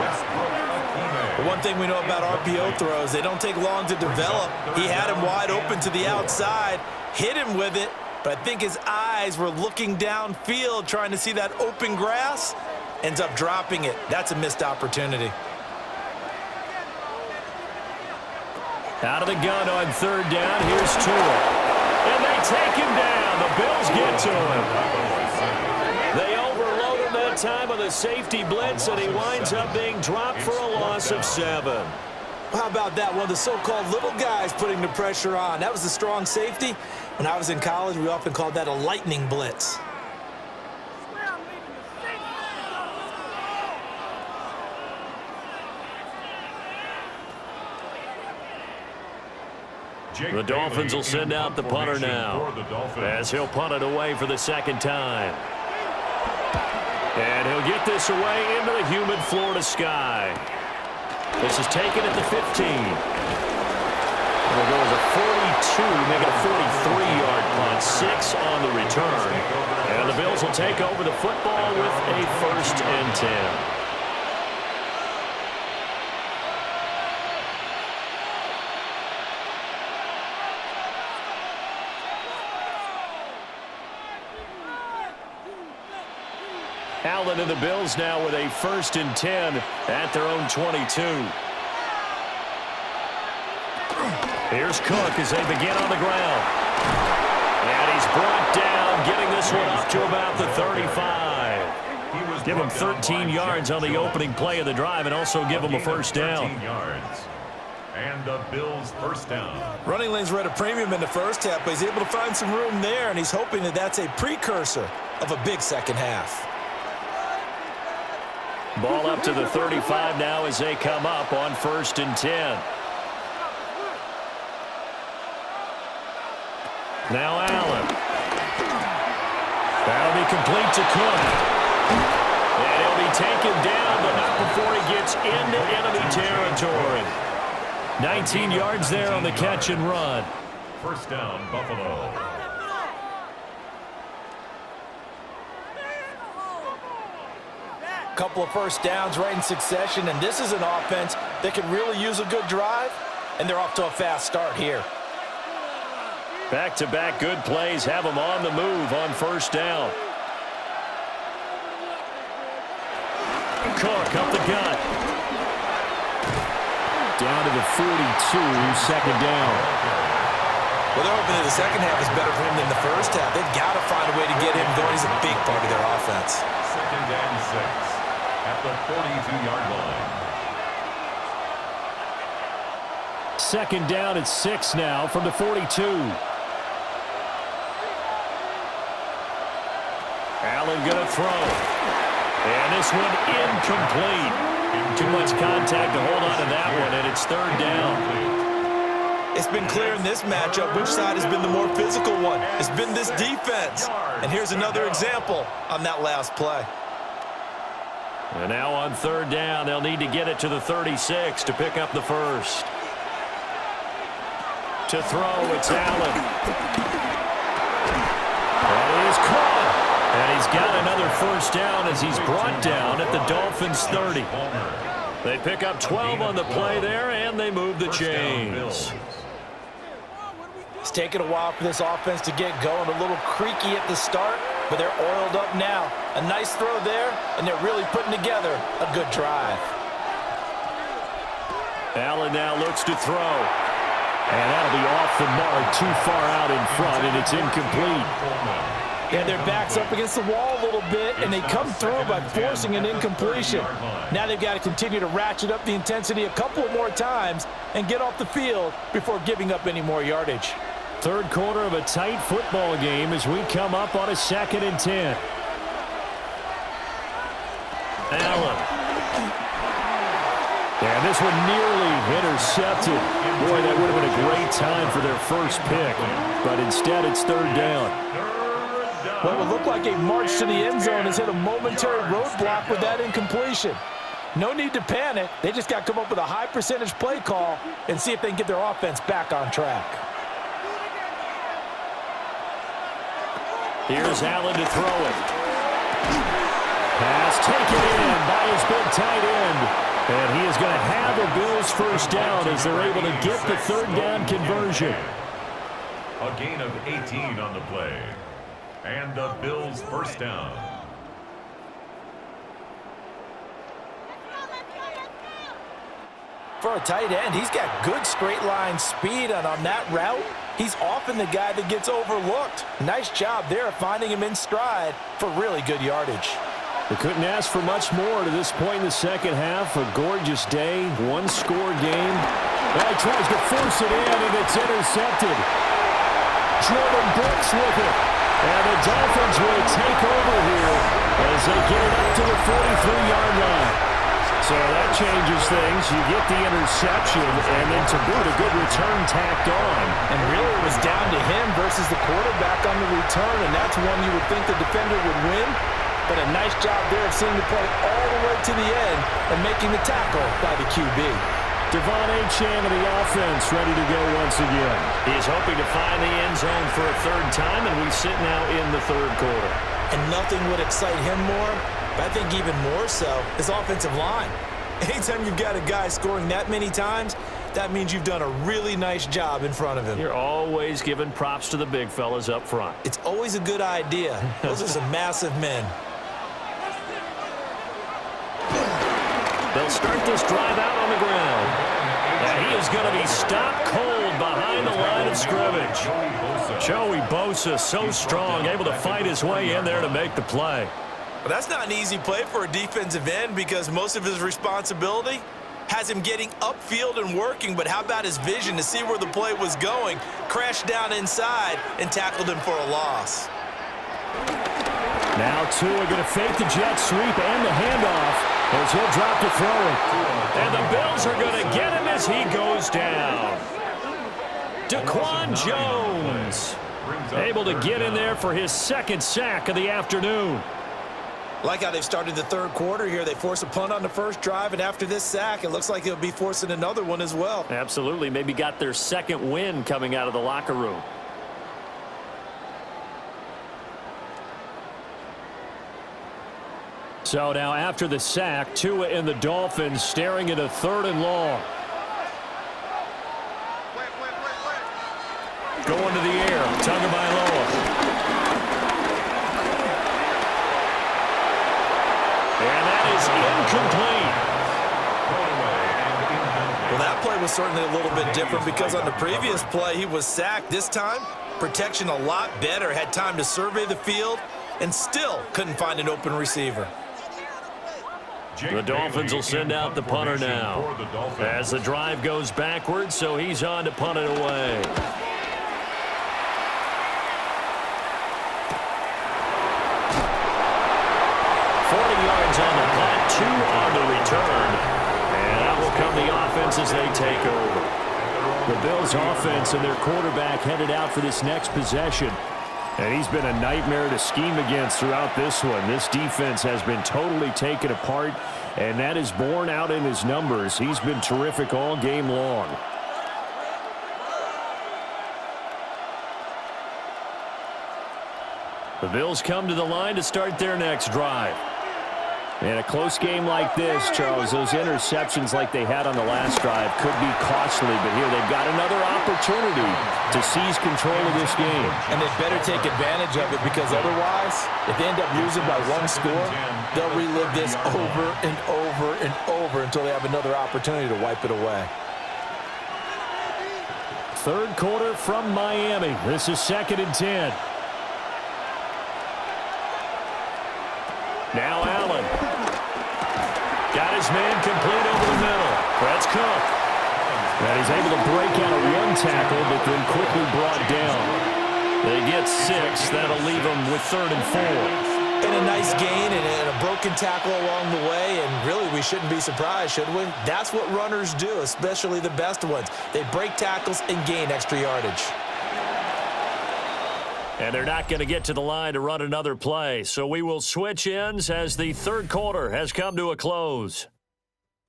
The one thing we know about RPO throws, they don't take long to develop. He had him wide open to the outside, hit him with it, but I think his eyes were looking downfield trying to see that open grass, ends up dropping it. That's a missed opportunity. Out of the gun on 3rd down, here's Tua. And they take him down. The Bills get to him. They overload him that time with a safety blitz, and he winds up being dropped for a loss of 7. How about that? One of the so-called little guys putting the pressure on. That was a strong safety. When I was in college, we often called that a lightning blitz. The Dolphins will send out the punter now, as he'll punt it away for the 2nd time. And he'll get this away into the humid Florida sky. This is taken at the 15. It'll go as a 42, make it a 43-yard punt, 6 on the return. And the Bills will take over the football with a 1st and 10. Allen and the Bills now with a 1st and 10 at their own 22. Here's Cook as they begin on the ground. And he's brought down, getting this one up to about the 35. Give him 13 yards on the opening play of the drive and also give him a 1st down. And the Bills 1st down. Running lanes were at a premium in the 1st half, but he's able to find some room there, and he's hoping that that's a precursor of a big 2nd half. Ball up to the 35 now as they come up on 1st and 10. Now Allen. That'll be complete to Cook. And he'll be taken down, but not before he gets into enemy territory. 19 yards there on the catch and run. First down, Buffalo. Couple of first downs right in succession, and this is an offense that could really use a good drive, and they're off to a fast start here. Back-to-back good plays have them on the move on first down. Cook up the gut. Down to the 42, second down. Well, they're hoping that the second half is better for him than the first half. They've got to find a way to get him going. He's a big part of their offense. Second and 6 at the 42-yard line. Second down at 6 now from the 42. Allen going to throw. And this one incomplete. Too much contact to hold on to that one, and it's third down. It's been clear in this matchup which side has been the more physical one. It's been this defense. And here's another example on that last play. And now on third down, they'll need to get it to the 36 to pick up the first. To throw, it's Allen. That is caught. And he's got another first down as he's brought down at the Dolphins' 30. They pick up 12 on the play there, and they move the chains. It's taken a while for this offense to get going. A little creaky at the start, but they're oiled up now. A nice throw there, and they're really putting together a good drive. Allen now looks to throw. And that'll be off the mark, too far out in front, and it's incomplete. Yeah, their back's up against the wall a little bit, and they come through by forcing an incompletion. Now they've got to continue to ratchet up the intensity a couple more times and get off the field before giving up any more yardage. Third quarter of a tight football game as we come up on a 2nd and 10. Allen. And this one nearly intercepted. Boy, that would have been a great time for their first pick. But instead, it's third down. What would look like a march to the end zone has hit a momentary roadblock with that incompletion. No need to panic. They just got to come up with a high percentage play call and see if they can get their offense back on track. Here's Allen to throw it. Pass taken in by his big tight end. And he is going to have a Bills first down as they're able to get the third down conversion. A gain of 18 on the play. And the Bills first down. For a tight end, he's got good straight line speed, and on that route, he's often the guy that gets overlooked. Nice job there of finding him in stride for really good yardage. They couldn't ask for much more to this point in the second half. A gorgeous day, one-score game. Well, he tries to force it in, and it's intercepted. Jordan Brooks with it. And the Dolphins will take over here as they get it up to the 43-yard line. So that changes things. You get the interception, and then to boot, a good return tacked on. And really, it was down to him versus the quarterback on the return, and that's one you would think the defender would win. But a nice job there of seeing the play all the way to the end and making the tackle by the QB. Devon Achane of the offense ready to go once again. He's hoping to find the end zone for a third time, and we sit now in the third quarter. And nothing would excite him more, but I think even more so, his offensive line. Anytime you've got a guy scoring that many times, that means you've done a really nice job in front of him. You're always giving props to the big fellas up front. It's always a good idea. Those are some massive men. They'll start this drive out on the ground. And he is going to be stopped cold behind the line of scrimmage. Joey Bosa, so strong, able to fight his way in there to make the play. But that's not an easy play for a defensive end because most of his responsibility has him getting upfield and working, but how about his vision to see where the play was going, crashed down inside, and tackled him for a loss. Now Tua going to fake the jet sweep and the handoff as he'll drop to throw it. And the Bills are going to get him as he goes down. Daquan Jones able to get in there for his second sack of the afternoon. Like how they've started the third quarter here. They force a punt on the first drive, and after this sack, it looks like they'll be forcing another one as well. Absolutely. Maybe got their second win coming out of the locker room. So now after the sack, Tua and the Dolphins staring at a 3rd and long. Going to the air, Tagovailoa. And that is incomplete. Well, that play was certainly a little bit different because on the previous play, he was sacked. This time, protection a lot better. Had time to survey the field and still couldn't find an open receiver. The Dolphins will send out the punter now as the drive goes backwards, so he's on to punt it away. 40 yards on the punt, 2 on the return, and that will come the offense as they take over. The Bills' offense and their quarterback headed out for this next possession. And he's been a nightmare to scheme against throughout this one. This defense has been totally taken apart, and that is borne out in his numbers. He's been terrific all game long. The Bills come to the line to start their next drive. In a close game like this, Charles, those interceptions like they had on the last drive could be costly, but here they've got another opportunity to seize control of this game. And they better take advantage of it because otherwise, if they end up losing by 1 score, they'll relive this over and over and over until they have another opportunity to wipe it away. 3rd quarter from Miami. This is 2nd and 10. Now Allen. Got his man complete over the middle. That's Cook. And he's able to break out of 1 tackle, but then quickly brought down. They get 6. That'll leave them with 3rd and 4. And a nice gain and a broken tackle along the way, and really we shouldn't be surprised, should we? That's what runners do, especially the best ones. They break tackles and gain extra yardage. And they're not going to get to the line to run another play. So we will switch ends as the 3rd quarter has come to a close.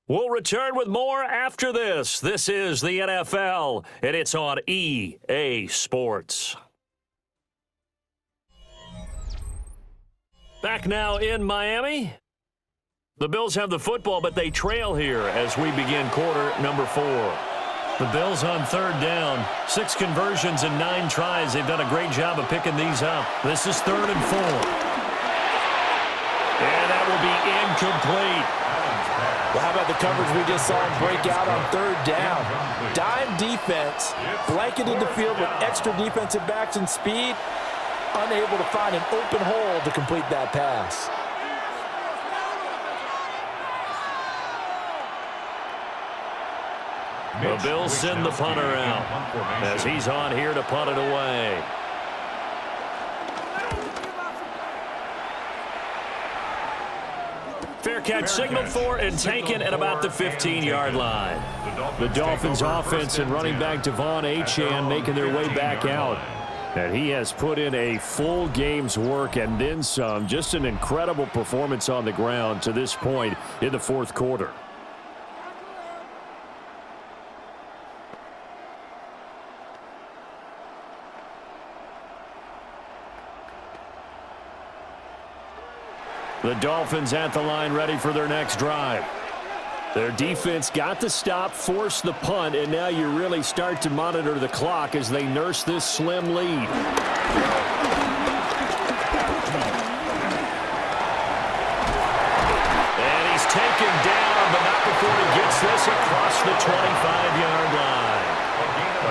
We'll return with more after this. This is the NFL, and it's on EA Sports. Back now in Miami. The Bills have the football, but they trail here as we begin quarter number 4. The Bills on 3rd down. 6 conversions and 9 tries. They've done a great job of picking these up. This is 3rd and 4. And that will be incomplete. Well, how about the coverage we just saw him break out on 3rd down? Dime defense, blanketed the field with extra defensive backs and speed, unable to find an open hole to complete that pass. The Bills send the punter out as he's on here to punt it away. Fair catch signaled for and taken at about the 15-yard line. The Dolphins offense and running back Devon Achane making their way back out. And he has put in a full game's work and then some. Just an incredible performance on the ground to this point in the 4th quarter. The Dolphins at the line ready for their next drive. Their defense got the stop, forced the punt, and now you really start to monitor the clock as they nurse this slim lead. And he's taken down, but not before he gets this across the 25-yard line.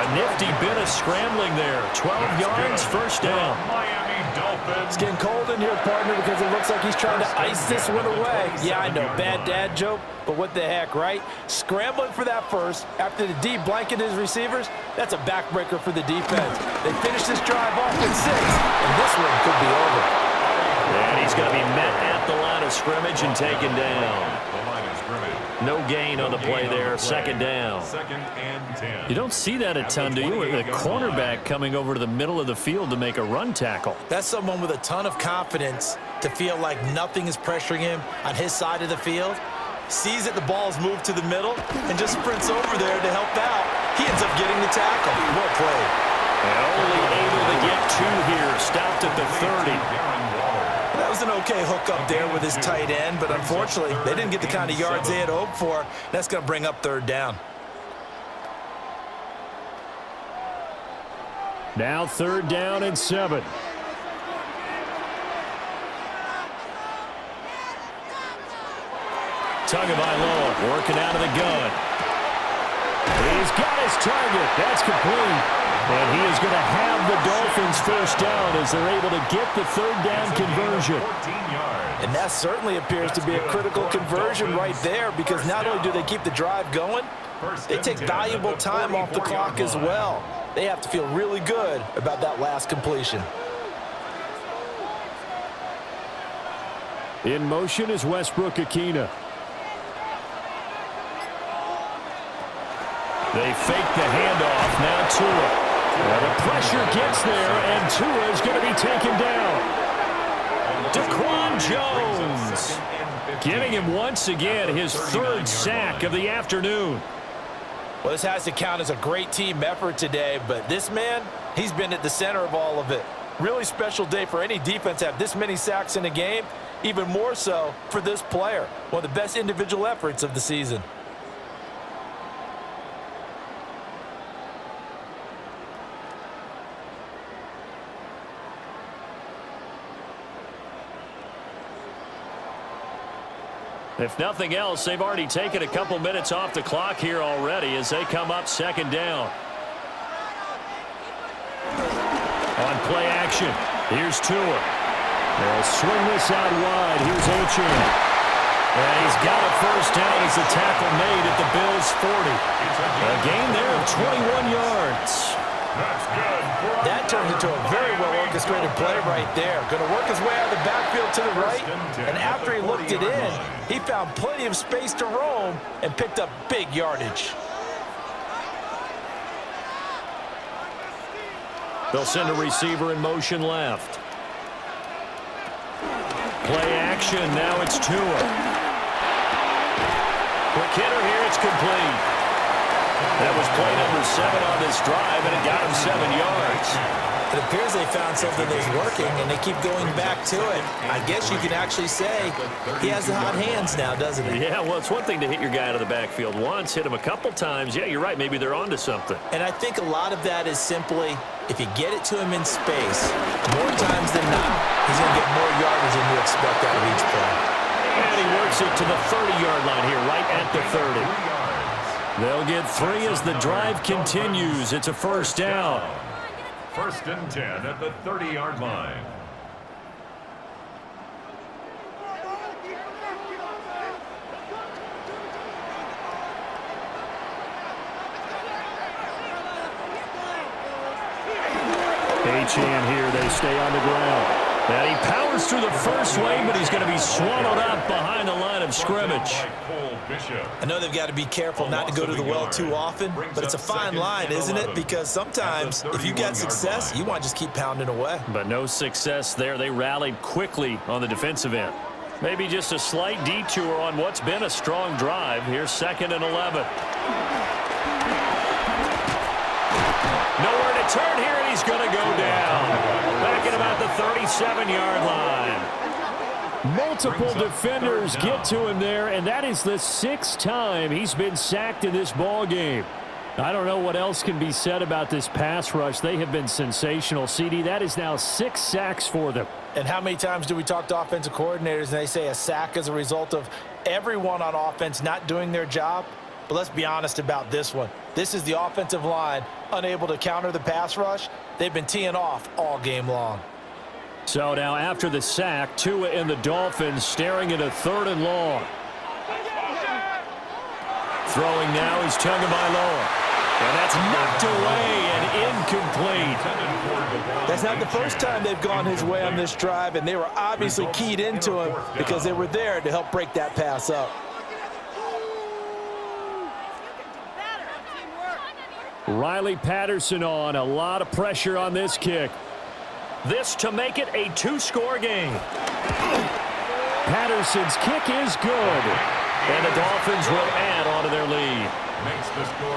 A nifty bit of scrambling there. 12 yards, 1st down. It's getting cold in here, partner, because it looks like he's trying to ice this one away. Yeah, I know, bad dad joke, but what the heck, right? Scrambling for that first after the D blanketed his receivers, that's a backbreaker for the defense. They finish this drive off with 6, and this one could be over. And he's going to be met at the line of of scrimmage and taken down. No gain on the play there, second down. Second and 10. You don't see that a ton, do you? With a cornerback coming over to the middle of the field to make a run tackle. That's someone with a ton of confidence to feel like nothing is pressuring him on his side of the field. Sees that the ball is moved to the middle and just sprints over there to help out. He ends up getting the tackle. Well played. Only able to get two here. Stopped at the 30. That was an okay hook up there with his tight end, but unfortunately, they didn't get the kind of yards they had hoped for. That's going to bring up third down. Now 3rd down and 7. Tagovailoa working out of the gun. He's got his target. That's complete. And he is going to have the Dolphins first down as they're able to get the 3rd down conversion. And that certainly appears to be a critical conversion right there, because not only do they keep the drive going, they take valuable time off the clock as well. They have to feel really good about that last completion. In motion is Westbrook-Akina. They fake the handoff. Now Tua. And the pressure gets there, and Tua is going to be taken down. Daquan Jones giving him once again his 3rd sack of the afternoon. Well, this has to count as a great team effort today, but this man, he's been at the center of all of it. Really special day for any defense to have this many sacks in a game, even more so for this player. One of the best individual efforts of the season. If nothing else, they've already taken a couple minutes off the clock here already as they come up 2nd down. On play action, here's Tua. They'll swing this out wide. Here's Achan. And he's got a first down as the tackle made at the Bills' 40. A gain there of 21 yards. That's good. That turned into a very well-orchestrated play right there. Going to work his way out of the backfield to the right, and after he looked it in, he found plenty of space to roam and picked up big yardage. They'll send a receiver in motion left. Play action, now it's Tua. Quick hitter here, it's complete. That was play number 7 on this drive, and it got him 7 yards. It appears they found something that's working, and they keep going back to it. I guess you can actually say he has the hot hands now, doesn't he? Yeah, well, it's one thing to hit your guy out of the backfield once, hit him a couple times. Yeah, you're right. Maybe they're onto something. And I think a lot of that is simply, if you get it to him in space, more times than not, he's going to get more yardage than you expect out of each play. And he works it to the 30-yard line here, right at the 30. They'll get 3 as the drive continues. It's a first down. 1st and 10 at the 30-yard line. Achan here, they stay on the ground. And he powers through the first lane, but he's going to be swallowed up behind the line of scrimmage. I know they've got to be careful not to go to the well too often, but it's a fine line, isn't it? Because sometimes if you got success, you want to just keep pounding away. But no success there. They rallied quickly on the defensive end. Maybe just a slight detour on what's been a strong drive. Here's 2nd and 11. Nowhere to turn here, and he's going to go down. Back at about the 37-yard line. Multiple defenders get to him there, and that is the 6th time he's been sacked in this ball game. I don't know what else can be said about this pass rush. They have been sensational, CD. That is now 6 sacks for them. And how many times do we talk to offensive coordinators and they say a sack is a result of everyone on offense not doing their job? But let's be honest about this one. This is the offensive line unable to counter the pass rush. They've been teeing off all game long. So now after the sack, Tua and the Dolphins staring at a 3rd and long. Throwing now is Tagovailoa. And that's knocked away and incomplete. That's not the first time they've gone his way on this drive, and they were obviously keyed into him because they were there to help break that pass up. Riley Patterson on. A lot of pressure on this kick. This to make it a two-score game. Patterson's kick is good. And the Dolphins will add on to their lead.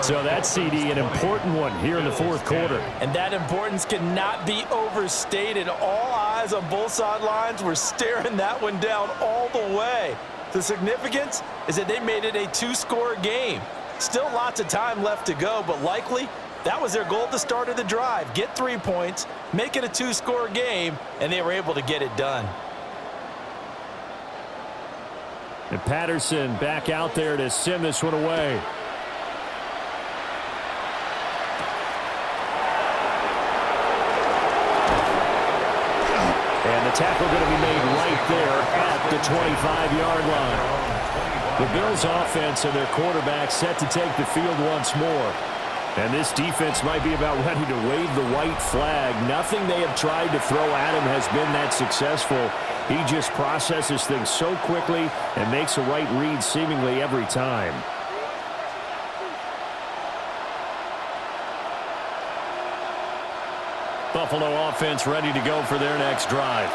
So that CD, an important one here in the fourth quarter. And that importance cannot be overstated. All eyes on both sidelines were staring that one down all the way. The significance is that they made it a two-score game. Still lots of time left to go, but likely that was their goal at the start of the drive. Get 3 points, make it a two-score game, and they were able to get it done. And Patterson back out there to send this one away. And the tackle going to be made right there at the 25-yard line. The Bills' offense and their quarterback set to take the field once more. And this defense might be about ready to wave the white flag. Nothing they have tried to throw at him has been that successful. He just processes things so quickly and makes a right read seemingly every time. Buffalo offense ready to go for their next drive.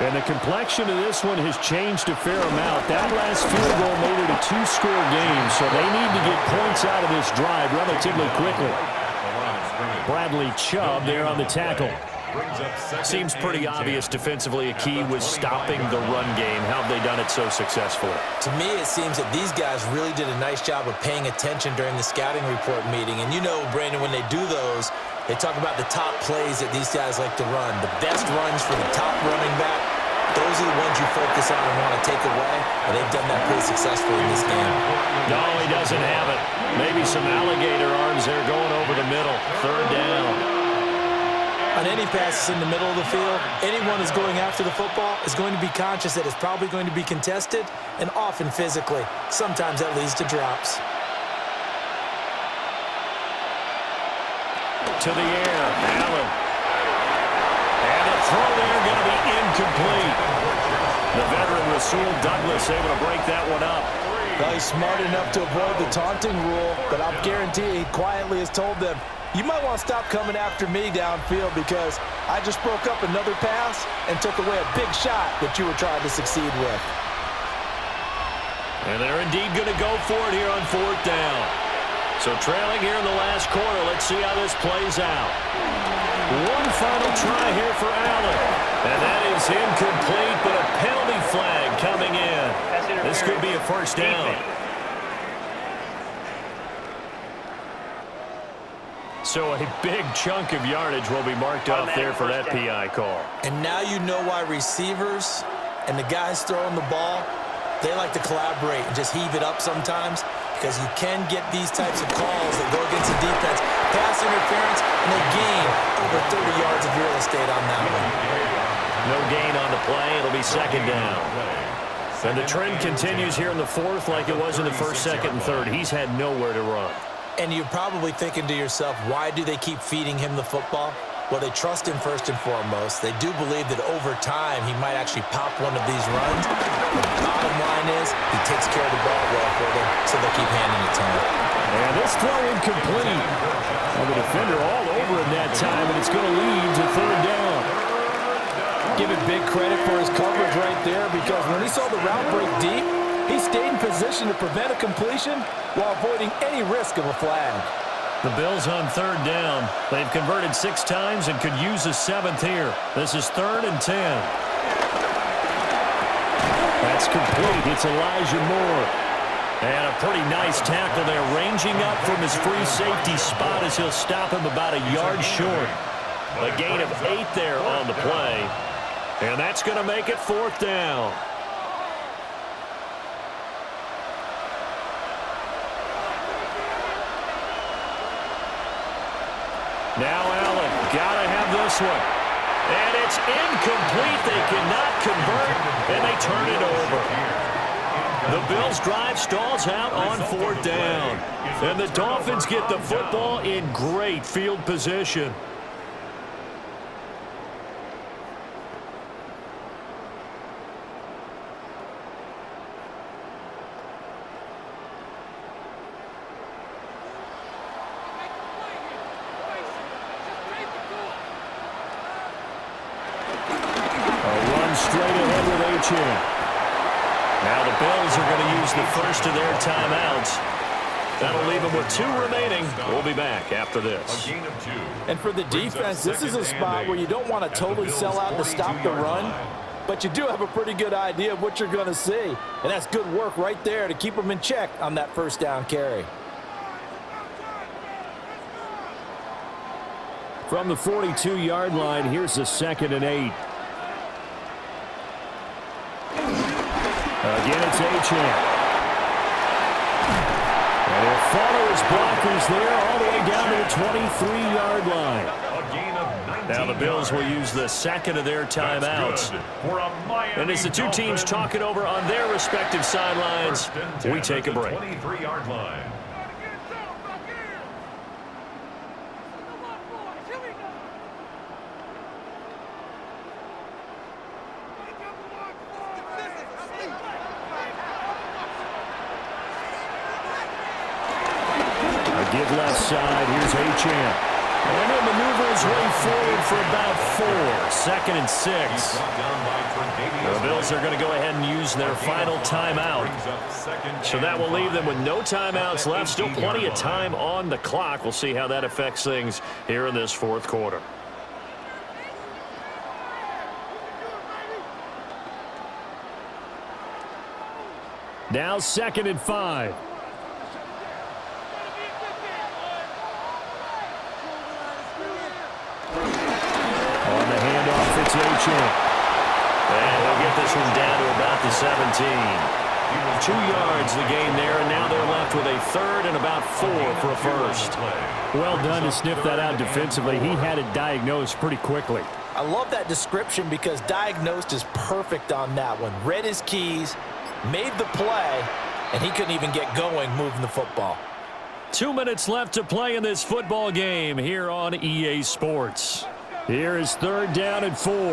And the complexion of this one has changed a fair amount. That last field goal made it a two-score game, so they need to get points out of this drive relatively quickly. Bradley Chubb there on the tackle. Seems pretty obvious defensively a key was stopping the run game. How have they done it so successfully? To me, it seems that these guys really did a nice job of paying attention during the scouting report meeting. And you know, Brandon, when they do those, they talk about the top plays that these guys like to run. The best runs for the top running back, those are the ones you focus on and want to take away. And they've done that pretty successfully in this game. No, he doesn't have it. Maybe some alligator arms there going over the middle. Third down. On any passes in the middle of the field, anyone who's going after the football is going to be conscious that it's probably going to be contested and often physically. Sometimes that leads to drops. To the air, Allen. And the throw there going to be incomplete. The veteran Rasul Douglas able to break that one up. Well, he's smart enough to avoid the taunting rule, but I'll guarantee he quietly has told them, you might want to stop coming after me downfield because I just broke up another pass and took away a big shot that you were trying to succeed with. And they're indeed going to go for it here on fourth down. So trailing here in the last quarter, let's see how this plays out. One final try here for Allen. And that is incomplete, but a penalty flag coming in. This could be a first down. So a big chunk of yardage will be marked off there for that PI call. And now you know why receivers and the guys throwing the ball, they like to collaborate and just heave it up sometimes because you can get these types of calls that go against the defense, pass interference, and they gain over 30 yards of real estate on that one. No gain on the play. It'll be second down. And the trend continues here in the fourth like it was in the first, second, and third. He's had nowhere to run. And you're probably thinking to yourself, why do they keep feeding him the football? Well, they trust him first and foremost. They do believe that over time he might actually pop one of these runs. The bottom line is he takes care of the ball well for them, so they'll keep handing it to him. And this throw incomplete. Well, the defender all over him that time, and it's going to lead to third down. Give it big credit for his coverage right there because when he saw the route break deep, he stayed in position to prevent a completion while avoiding any risk of a flag. The Bills on third down. They've converted 6 times and could use a 7th here. This is 3rd and 10. That's complete. It's Elijah Moore. And a pretty nice tackle there, ranging up from his free safety spot as he'll stop him about a yard short. A gain of 8 there on the play. And that's going to make it 4th down. Now Allen, gotta have this one. And it's incomplete. They cannot convert, and they turn it over. The Bills' drive stalls out on 4th down. And the Dolphins get the football in great field position. Straight ahead with H.M. Now the Bills are going to use the first of their timeouts. That'll leave them with 2 remaining. We'll be back after this. And for the defense, this is a spot where you don't want to totally sell out to stop the run, but you do have a pretty good idea of what you're going to see. And that's good work right there to keep them in check on that first down carry. From the 42-yard line, here's the 2nd and 8. Again, it's H.M. And he'll follow his blockers there all the way down to the 23-yard line. Now the Bills will use the 2nd of their timeouts. And as the two teams talk it over on their respective sidelines, we take a break. 23-yard line. Give left side. Here's H.M. And he'll maneuver his way forward for about 4. 2nd and 6. The Bills are going to go ahead and use their final timeout. So that will leave them with no timeouts left. Still plenty of time on the clock. We'll see how that affects things here in this 4th quarter. Now 2nd and 5. It's H.M. And he'll get this one down to about the 17. 2 yards the gain there, and now they're left with a 3rd and about 4 for a first. Well done to sniff that out defensively. He had it diagnosed pretty quickly. I love that description because diagnosed is perfect on that one. Read his keys, made the play, and he couldn't even get going moving the football. 2 minutes left to play in this football game here on EA Sports. Here is 3rd down and 4. And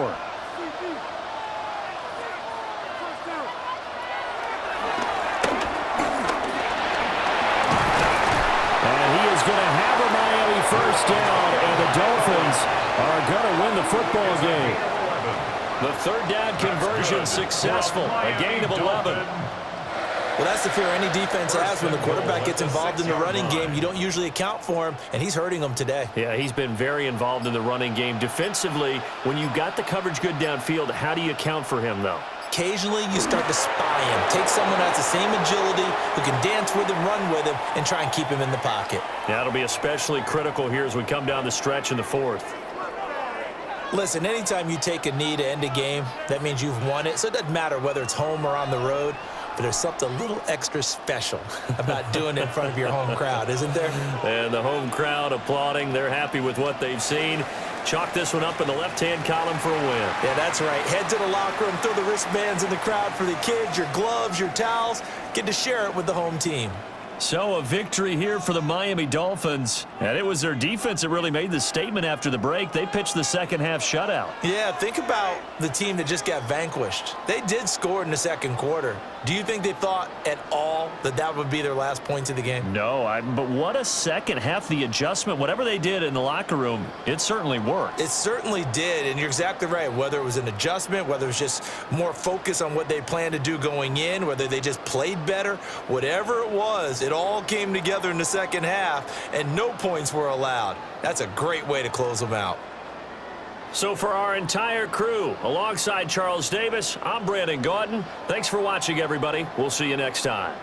he is going to have a Miami first down, and the Dolphins are going to win the football game. The 3rd down conversion successful, a gain of 11. Well, that's the fear any defense has when the quarterback gets involved in the running game. You don't usually account for him, and he's hurting them today. Yeah, he's been very involved in the running game. Defensively, when you got the coverage good downfield, how do you account for him, though? Occasionally, you start to spy him. Take someone who has the same agility, who can dance with him, run with him, and try and keep him in the pocket. That'll be especially critical here as we come down the stretch in the 4th. Listen, anytime you take a knee to end a game, that means you've won it. So it doesn't matter whether it's home or on the road. But there's something a little extra special about doing it in front of your home crowd, isn't there? And the home crowd applauding. They're happy with what they've seen. Chalk this one up in the left-hand column for a win. Yeah, that's right. Head to the locker room, throw the wristbands in the crowd for the kids, your gloves, your towels. Get to share it with the home team. So a victory here for the Miami Dolphins. And it was their defense that really made the statement after the break. They pitched the second-half shutout. Yeah, think about the team that just got vanquished. They did score in the 2nd quarter. Do you think they thought at all that that would be their last points of the game? No, but what a second half. The adjustment, whatever they did in the locker room, it certainly worked. It certainly did, and you're exactly right. Whether it was an adjustment, whether it was just more focus on what they planned to do going in, whether they just played better, whatever it was, it all came together in the 2nd half, and no points were allowed. That's a great way to close them out. So for our entire crew, alongside Charles Davis, I'm Brandon Gaudin. Thanks for watching, everybody. We'll see you next time.